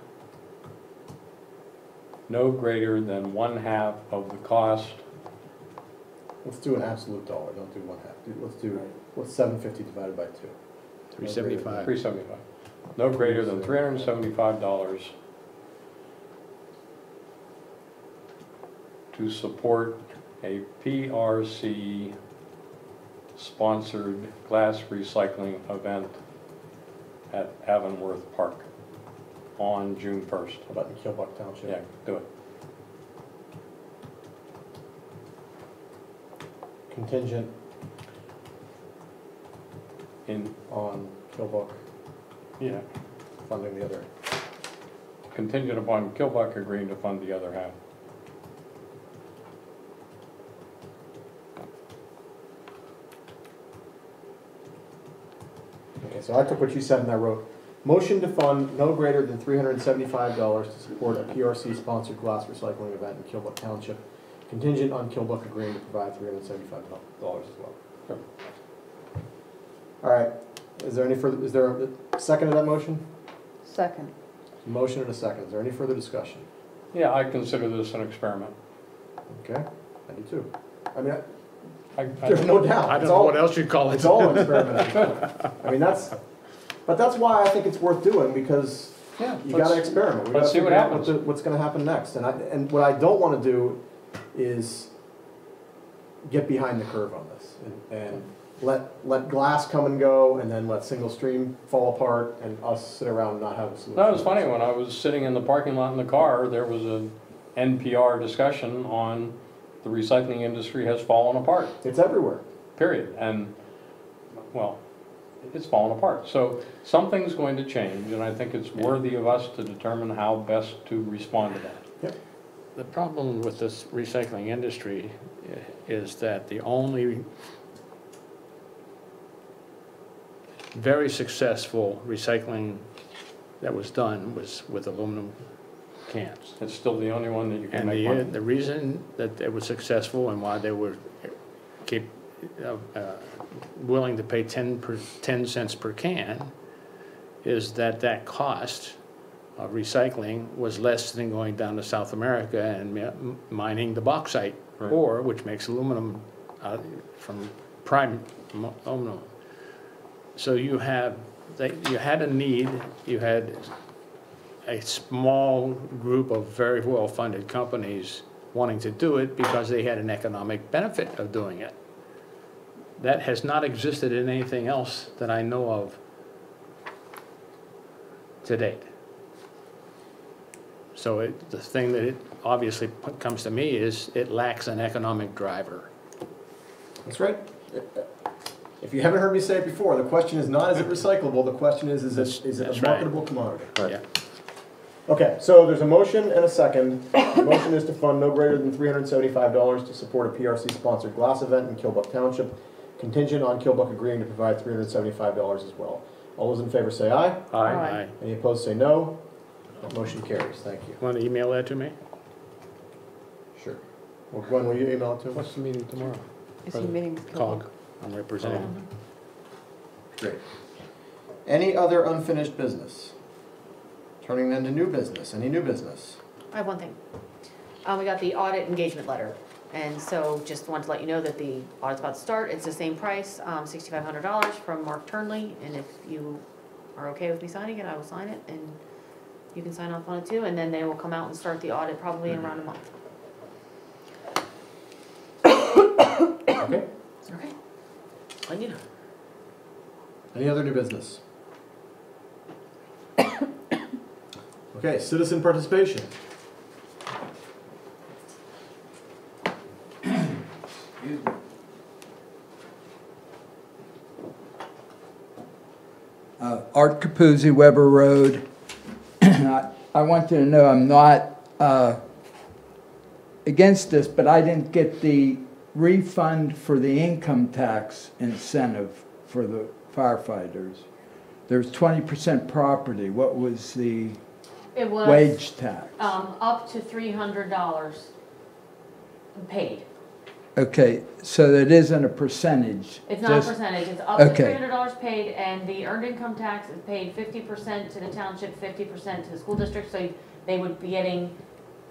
[SPEAKER 8] no greater than 1/2 of the cost.
[SPEAKER 1] Let's do an absolute dollar, don't do 1/2. What's 750 divided by 2?
[SPEAKER 2] 375.
[SPEAKER 8] 375. No greater than $375 to support a PRC sponsored glass recycling event at Avonworth Park on June 1st.
[SPEAKER 1] How about in Killbuck Township?
[SPEAKER 8] Yeah, do it.
[SPEAKER 1] Contingent
[SPEAKER 8] In,
[SPEAKER 1] on Killbuck
[SPEAKER 8] yeah,
[SPEAKER 1] funding the other.
[SPEAKER 8] contingent upon Kilbuck agreeing to fund the other half.
[SPEAKER 1] Okay, so I took what you said and I wrote, motion to fund no greater than $375 to support a PRC-sponsored glass recycling event in Killbuck Township, contingent on Killbuck agreeing to provide $375 as well.
[SPEAKER 8] Sure.
[SPEAKER 1] All right, is there a second to that motion?
[SPEAKER 4] Second.
[SPEAKER 1] Motion and a second, is there any further discussion?
[SPEAKER 8] Yeah, I consider this an experiment.
[SPEAKER 1] Okay, I do too. I mean,
[SPEAKER 8] I-
[SPEAKER 1] there's no doubt.
[SPEAKER 2] I
[SPEAKER 1] It's
[SPEAKER 2] don't know
[SPEAKER 1] all-
[SPEAKER 2] what else you'd call it.
[SPEAKER 1] It's all an experiment. at this point. I mean, but that's why I think it's worth doing, because
[SPEAKER 8] Yeah,
[SPEAKER 1] you gotta experiment. We
[SPEAKER 8] let's
[SPEAKER 1] gotta
[SPEAKER 8] see what
[SPEAKER 1] figure out
[SPEAKER 8] happens.
[SPEAKER 1] what's gonna happen next. And what I don't wanna do is get behind the curve on this and let glass come and go and then let single stream fall apart and us sit around and not have a solution.
[SPEAKER 8] That was funny, when I was sitting in the parking lot in the car, there was an NPR discussion on the recycling industry has fallen apart,
[SPEAKER 1] It's everywhere.
[SPEAKER 8] period. And, well, it's fallen apart. So something's going to change, and I think it's worthy of us to determine how best to respond to that.
[SPEAKER 2] The problem with this recycling industry is that the only very successful recycling that was done was with aluminum cans.
[SPEAKER 8] It's still the only one that you can
[SPEAKER 2] And
[SPEAKER 8] make money.
[SPEAKER 2] the reason that it was successful and why they were willing to pay 10 cents per can is that cost of recycling was less than going down to South America and mining the bauxite
[SPEAKER 8] Right.
[SPEAKER 2] ore, which makes aluminum from prime aluminum. So you had a need, you had a small group of very well-funded companies wanting to do it because they had an economic benefit of doing it. That has not existed in anything else that I know of to date. So the thing that it obviously comes to me is it lacks an economic driver.
[SPEAKER 1] That's right. If you haven't heard me say it before, the question is not is it recyclable, the question is it
[SPEAKER 2] That's
[SPEAKER 1] a
[SPEAKER 2] right.
[SPEAKER 1] marketable commodity?
[SPEAKER 2] Yeah.
[SPEAKER 1] Okay, so there's a motion and a second. The motion is to fund no greater than $375 to support a PRC-sponsored glass event in Killbuck Township, contingent on Killbuck agreeing to provide $375 as well. All those in favor say aye.
[SPEAKER 8] Aye.
[SPEAKER 1] Any opposed say no. That motion carries. Thank you.
[SPEAKER 2] Want to email that to me?
[SPEAKER 1] Sure. Well, Gwen, will you email it to him?
[SPEAKER 2] What's the meeting tomorrow?
[SPEAKER 4] Is he meeting with
[SPEAKER 2] COG, I'm representing.
[SPEAKER 1] Great. Any other unfinished business? Turning then to new business. Any new business?
[SPEAKER 3] I have one thing. We got the audit engagement letter, and so just wanted to let you know that the audit's about to start. It's the same price, $6,500 from Mark Turnley, and if you are okay with me signing it, I will sign it, and you can sign off on it too, and then they will come out and start the audit probably in around a month.
[SPEAKER 1] Okay.
[SPEAKER 3] Okay. Let you know.
[SPEAKER 1] Any other new business? Okay, citizen participation.
[SPEAKER 10] Art Capuzzi, Weber Road. I want you to know I'm not against this, but I didn't get the refund for the income tax incentive for the firefighters. There's 20% property. What was the
[SPEAKER 3] It was,
[SPEAKER 10] wage tax?
[SPEAKER 3] up to $300 paid.
[SPEAKER 10] Okay, so that isn't a percentage.
[SPEAKER 3] It's not a
[SPEAKER 10] just-
[SPEAKER 3] percentage, it's up to
[SPEAKER 10] Okay.
[SPEAKER 3] $300 paid, and the earned income tax is paid 50% to the township, 50% to the school district, so they would be getting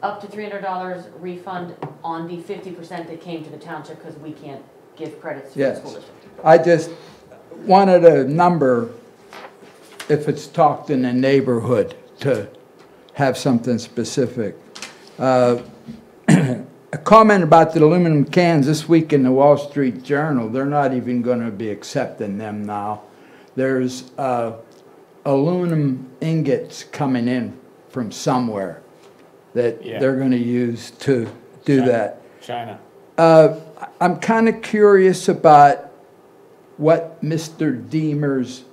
[SPEAKER 3] up to $300 refund on the 50% that came to the township, because we can't give credits to the
[SPEAKER 10] Yes.
[SPEAKER 3] school district.
[SPEAKER 10] I just wanted a number, if it's talked in the neighborhood, to have something specific. A comment about the aluminum cans this week in the Wall Street Journal. They're not even going to be accepting them now. There's aluminum ingots coming in from somewhere that
[SPEAKER 2] Yeah.
[SPEAKER 10] they're going to use to do
[SPEAKER 2] China.
[SPEAKER 10] that.
[SPEAKER 2] China.
[SPEAKER 10] I'm kind of curious about what Mr. Deemer's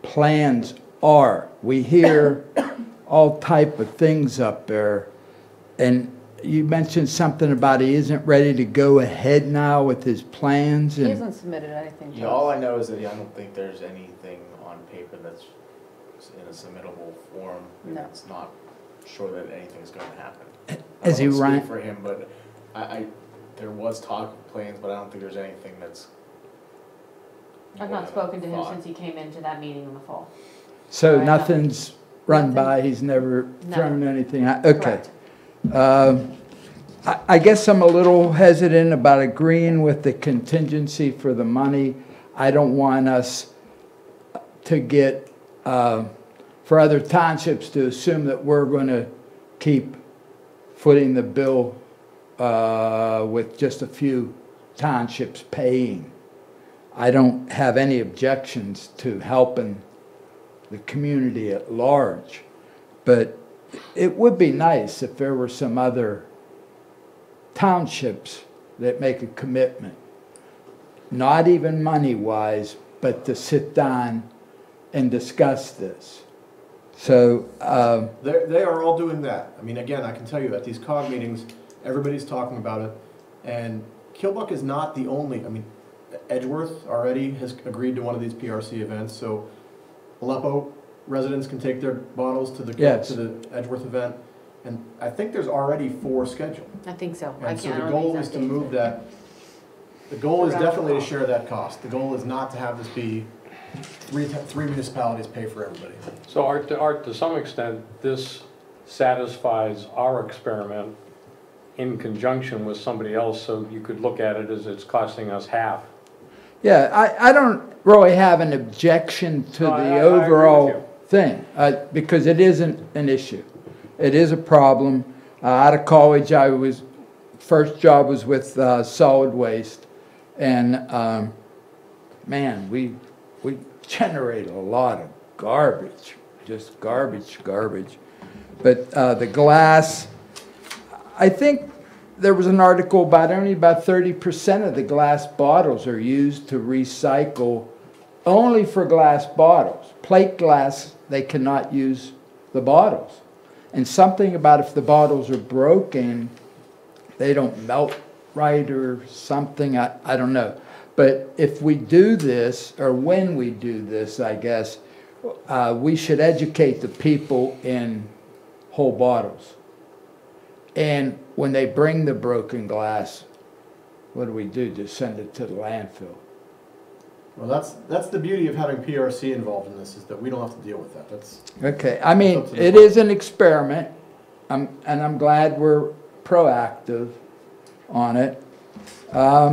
[SPEAKER 10] plans are. We hear all type of things up there, and you mentioned something about he isn't ready to go ahead now with his plans.
[SPEAKER 4] He
[SPEAKER 10] And
[SPEAKER 4] hasn't submitted anything to
[SPEAKER 9] Yeah,
[SPEAKER 4] us.
[SPEAKER 9] all I know is that I don't think there's anything on paper that's in a submittable form. And
[SPEAKER 4] No.
[SPEAKER 9] it's not sure that anything's going to happen.
[SPEAKER 10] Is
[SPEAKER 9] I
[SPEAKER 10] he
[SPEAKER 9] don't wanna
[SPEAKER 10] right?
[SPEAKER 9] speak for him, but there was talk of plans, but I don't think there's anything that's.
[SPEAKER 3] I've
[SPEAKER 9] more
[SPEAKER 3] not
[SPEAKER 9] than a
[SPEAKER 3] spoken to him
[SPEAKER 9] thought.
[SPEAKER 3] since he came into that meeting in the fall.
[SPEAKER 10] so
[SPEAKER 3] Right.
[SPEAKER 10] nothing's run
[SPEAKER 3] Nothing.
[SPEAKER 10] by. He's never
[SPEAKER 3] No.
[SPEAKER 10] thrown anything out. Okay.
[SPEAKER 3] Correct.
[SPEAKER 10] I guess I'm a little hesitant about agreeing with the contingency for the money. I don't want us to get, for other townships to assume that we're going to keep footing the bill with just a few townships paying. I don't have any objections to helping the community at large, but it would be nice if there were some other townships that make a commitment, not even money-wise, but to sit down and discuss this. So,
[SPEAKER 1] They are all doing that. I mean, again, I can tell you at these COG meetings, everybody's talking about it. And Killbuck is not the only, I mean, Edgeworth already has agreed to one of these PRC events. So Aleppo residents can take their bottles to the Edgeworth event. And I think there's already 4 scheduled.
[SPEAKER 3] I think so.
[SPEAKER 1] And so the goal is to move that, the goal is definitely to share that cost. The goal is not to have this be three municipalities pay for everybody.
[SPEAKER 8] So Art, to some extent, this satisfies our experiment in conjunction with somebody else, so you could look at it as it's costing us half.
[SPEAKER 10] yeah, I don't really have an objection to
[SPEAKER 8] No,
[SPEAKER 10] the
[SPEAKER 8] I agree with
[SPEAKER 10] overall
[SPEAKER 8] you.
[SPEAKER 10] thing, because it isn't an issue. It is a problem. Out of college, first job was with solid waste, and man, we generate a lot of garbage, just garbage. But the glass, I think there was an article about only about 30% of the glass bottles are used to recycle, only for glass bottles. Plate glass, they cannot use the bottles. And something about if the bottles are broken, they don't melt right or something, I don't know. But if we do this, or when we do this, I guess, we should educate the people in whole bottles. And when they bring the broken glass, what do? Just send it to the landfill.
[SPEAKER 1] Well, that's the beauty of having PRC involved in this, is that we don't have to deal with that. That's
[SPEAKER 10] Okay, I mean,
[SPEAKER 1] That's up to the
[SPEAKER 10] it is an experiment, and I'm glad we're proactive on it. How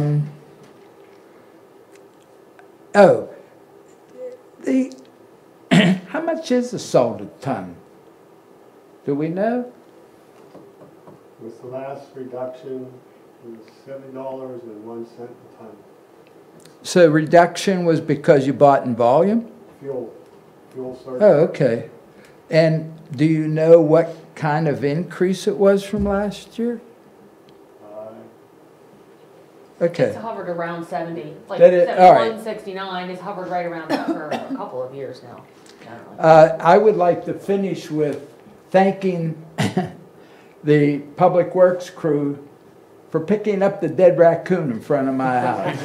[SPEAKER 10] much is the salt a ton? Do we know?
[SPEAKER 7] With the last reduction, it was $70.01 a ton.
[SPEAKER 10] So reduction was because you bought in volume?
[SPEAKER 7] Fuel surcharge.
[SPEAKER 10] Oh, okay. And do you know what kind of increase it was from last year? Okay.
[SPEAKER 3] It's hovered around 70, like
[SPEAKER 10] That is- all right.
[SPEAKER 3] 71, 69, it's hovered right around that for a couple of years now. generally.
[SPEAKER 10] I would like to finish with thanking the Public Works crew for picking up the dead raccoon in front of my house.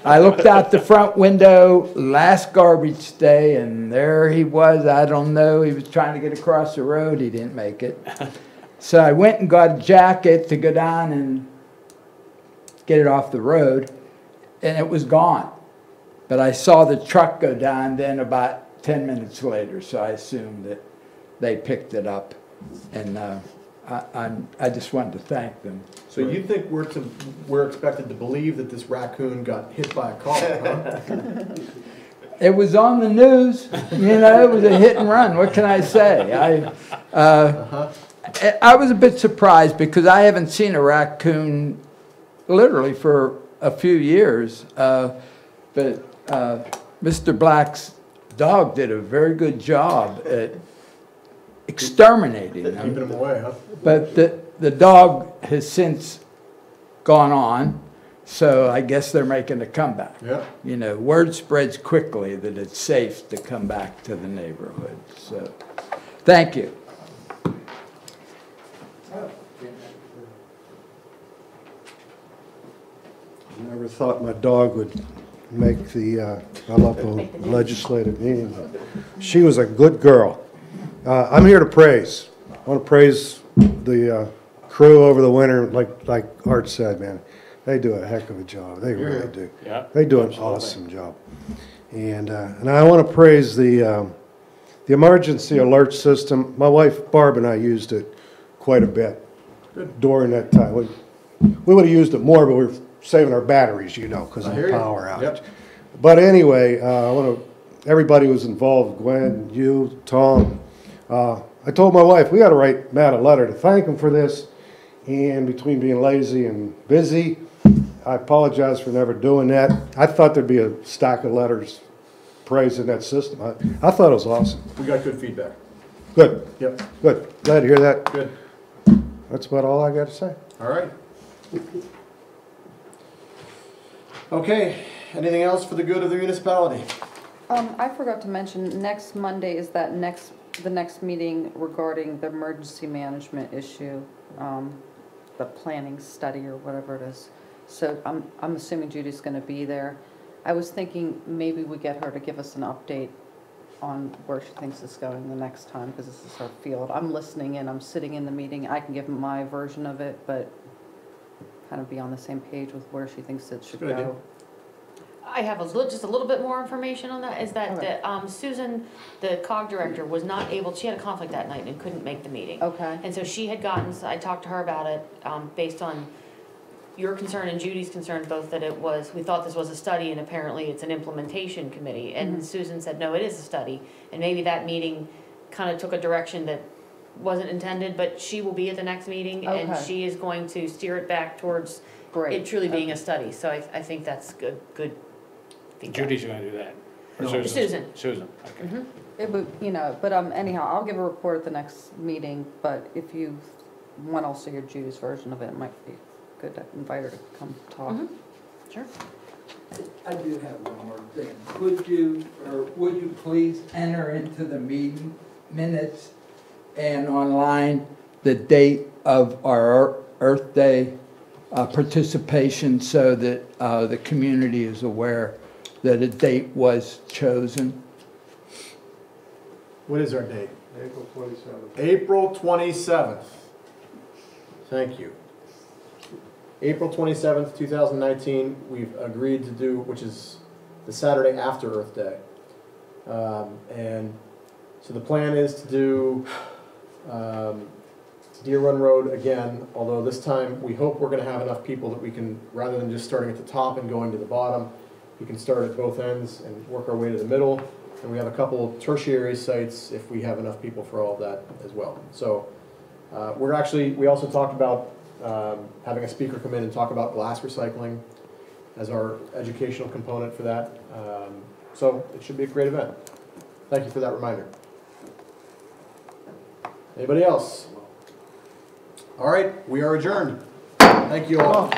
[SPEAKER 10] I looked out the front window last garbage day, and there he was. I don't know. He was trying to get across the road. He didn't make it. So I went and got a jacket to go down and get it off the road, and it was gone. But I saw the truck go down then about 10 minutes later, so I assumed that they picked it up. And I just wanted to thank them.
[SPEAKER 1] So you think we're expected to believe that this raccoon got hit by a car, huh?
[SPEAKER 10] It was on the news, it was a hit and run. What can I say? I was a bit surprised because I haven't seen a raccoon literally for a few years. But Mr. Black's dog did a very good job at exterminating them.
[SPEAKER 1] Keeping them away, huh?
[SPEAKER 10] But the dog has since gone on, so I guess they're making a comeback.
[SPEAKER 1] Yeah.
[SPEAKER 10] Word spreads quickly that it's safe to come back to the neighborhood. So, thank you.
[SPEAKER 6] Never thought my dog would make the Aleppo legislative meeting. She was a good girl. I'm here to praise. I want to praise the crew over the winter, like Art said, man. They do a heck of a job. They really do.
[SPEAKER 8] Yeah,
[SPEAKER 6] They do an awesome job. And I want to praise the emergency alert system. My wife Barb and I used it quite a bit during that time. We would have used it more, but we were saving our batteries, because of the power outage.
[SPEAKER 1] Yep.
[SPEAKER 6] But anyway, everybody was involved, Gwen, you, Tom. I told my wife, we got to write Matt a letter to thank him for this. And between being lazy and busy, I apologize for never doing that. I thought there'd be a stack of letters praising that system. I thought it was awesome.
[SPEAKER 1] We got good feedback.
[SPEAKER 6] Good,
[SPEAKER 1] Yep,
[SPEAKER 6] good. Glad to hear that.
[SPEAKER 1] good.
[SPEAKER 6] That's about all I got to say.
[SPEAKER 1] All right. Okay, anything else for the good of the municipality?
[SPEAKER 4] I forgot to mention, next Monday is the next meeting regarding the emergency management issue, the planning study or whatever it is. So I'm assuming Judy's gonna be there. I was thinking maybe we get her to give us an update on where she thinks it's going the next time, because this is her field. I'm listening in, I'm sitting in the meeting, I can give my version of it, but kind of be on the same page with where she thinks it should
[SPEAKER 1] Good idea.
[SPEAKER 4] go.
[SPEAKER 3] I have just a little bit more information on that, is that,
[SPEAKER 4] Okay.
[SPEAKER 3] Susan, the COG director, was not able, she had a conflict that night and couldn't make the meeting.
[SPEAKER 4] Okay,
[SPEAKER 3] And so she had gotten, so I talked to her about it, based on your concern and Judy's concern, both that we thought this was a study and apparently it's an implementation committee. And
[SPEAKER 4] Mhm.
[SPEAKER 3] Susan said, no, it is a study. And maybe that meeting kind of took a direction that wasn't intended, but she will be at the next meeting and
[SPEAKER 4] Okay.
[SPEAKER 3] she is going to steer it back towards
[SPEAKER 4] great.
[SPEAKER 3] it truly being a study. So I think that's good feedback.
[SPEAKER 2] Judy's gonna do that. Or
[SPEAKER 1] No.
[SPEAKER 3] Susan.
[SPEAKER 2] Susan, okay.
[SPEAKER 3] Mhm.
[SPEAKER 4] It would, but anyhow, I'll give a report at the next meeting, but if you want also hear Judy's version of it, it might be good to invite her to come talk.
[SPEAKER 3] Mhm. Sure.
[SPEAKER 10] I do have one more thing. Would you please enter into the meeting minutes and online the date of our Earth Day participation so that the community is aware that a date was chosen?
[SPEAKER 1] What is our date?
[SPEAKER 7] April 27th.
[SPEAKER 1] April 27th. Thank you. April 27th, 2019, we've agreed to do, which is the Saturday after Earth Day. And so the plan is to do Deer Run Road again, although this time we hope we're going to have enough people that we can, rather than just starting at the top and going to the bottom, we can start at both ends and work our way to the middle. And we have a couple tertiary sites if we have enough people for all of that as well. So we also talked about having a speaker come in and talk about glass recycling as our educational component for that. So it should be a great event. Thank you for that reminder. Anybody else? All right, we are adjourned. Thank you all.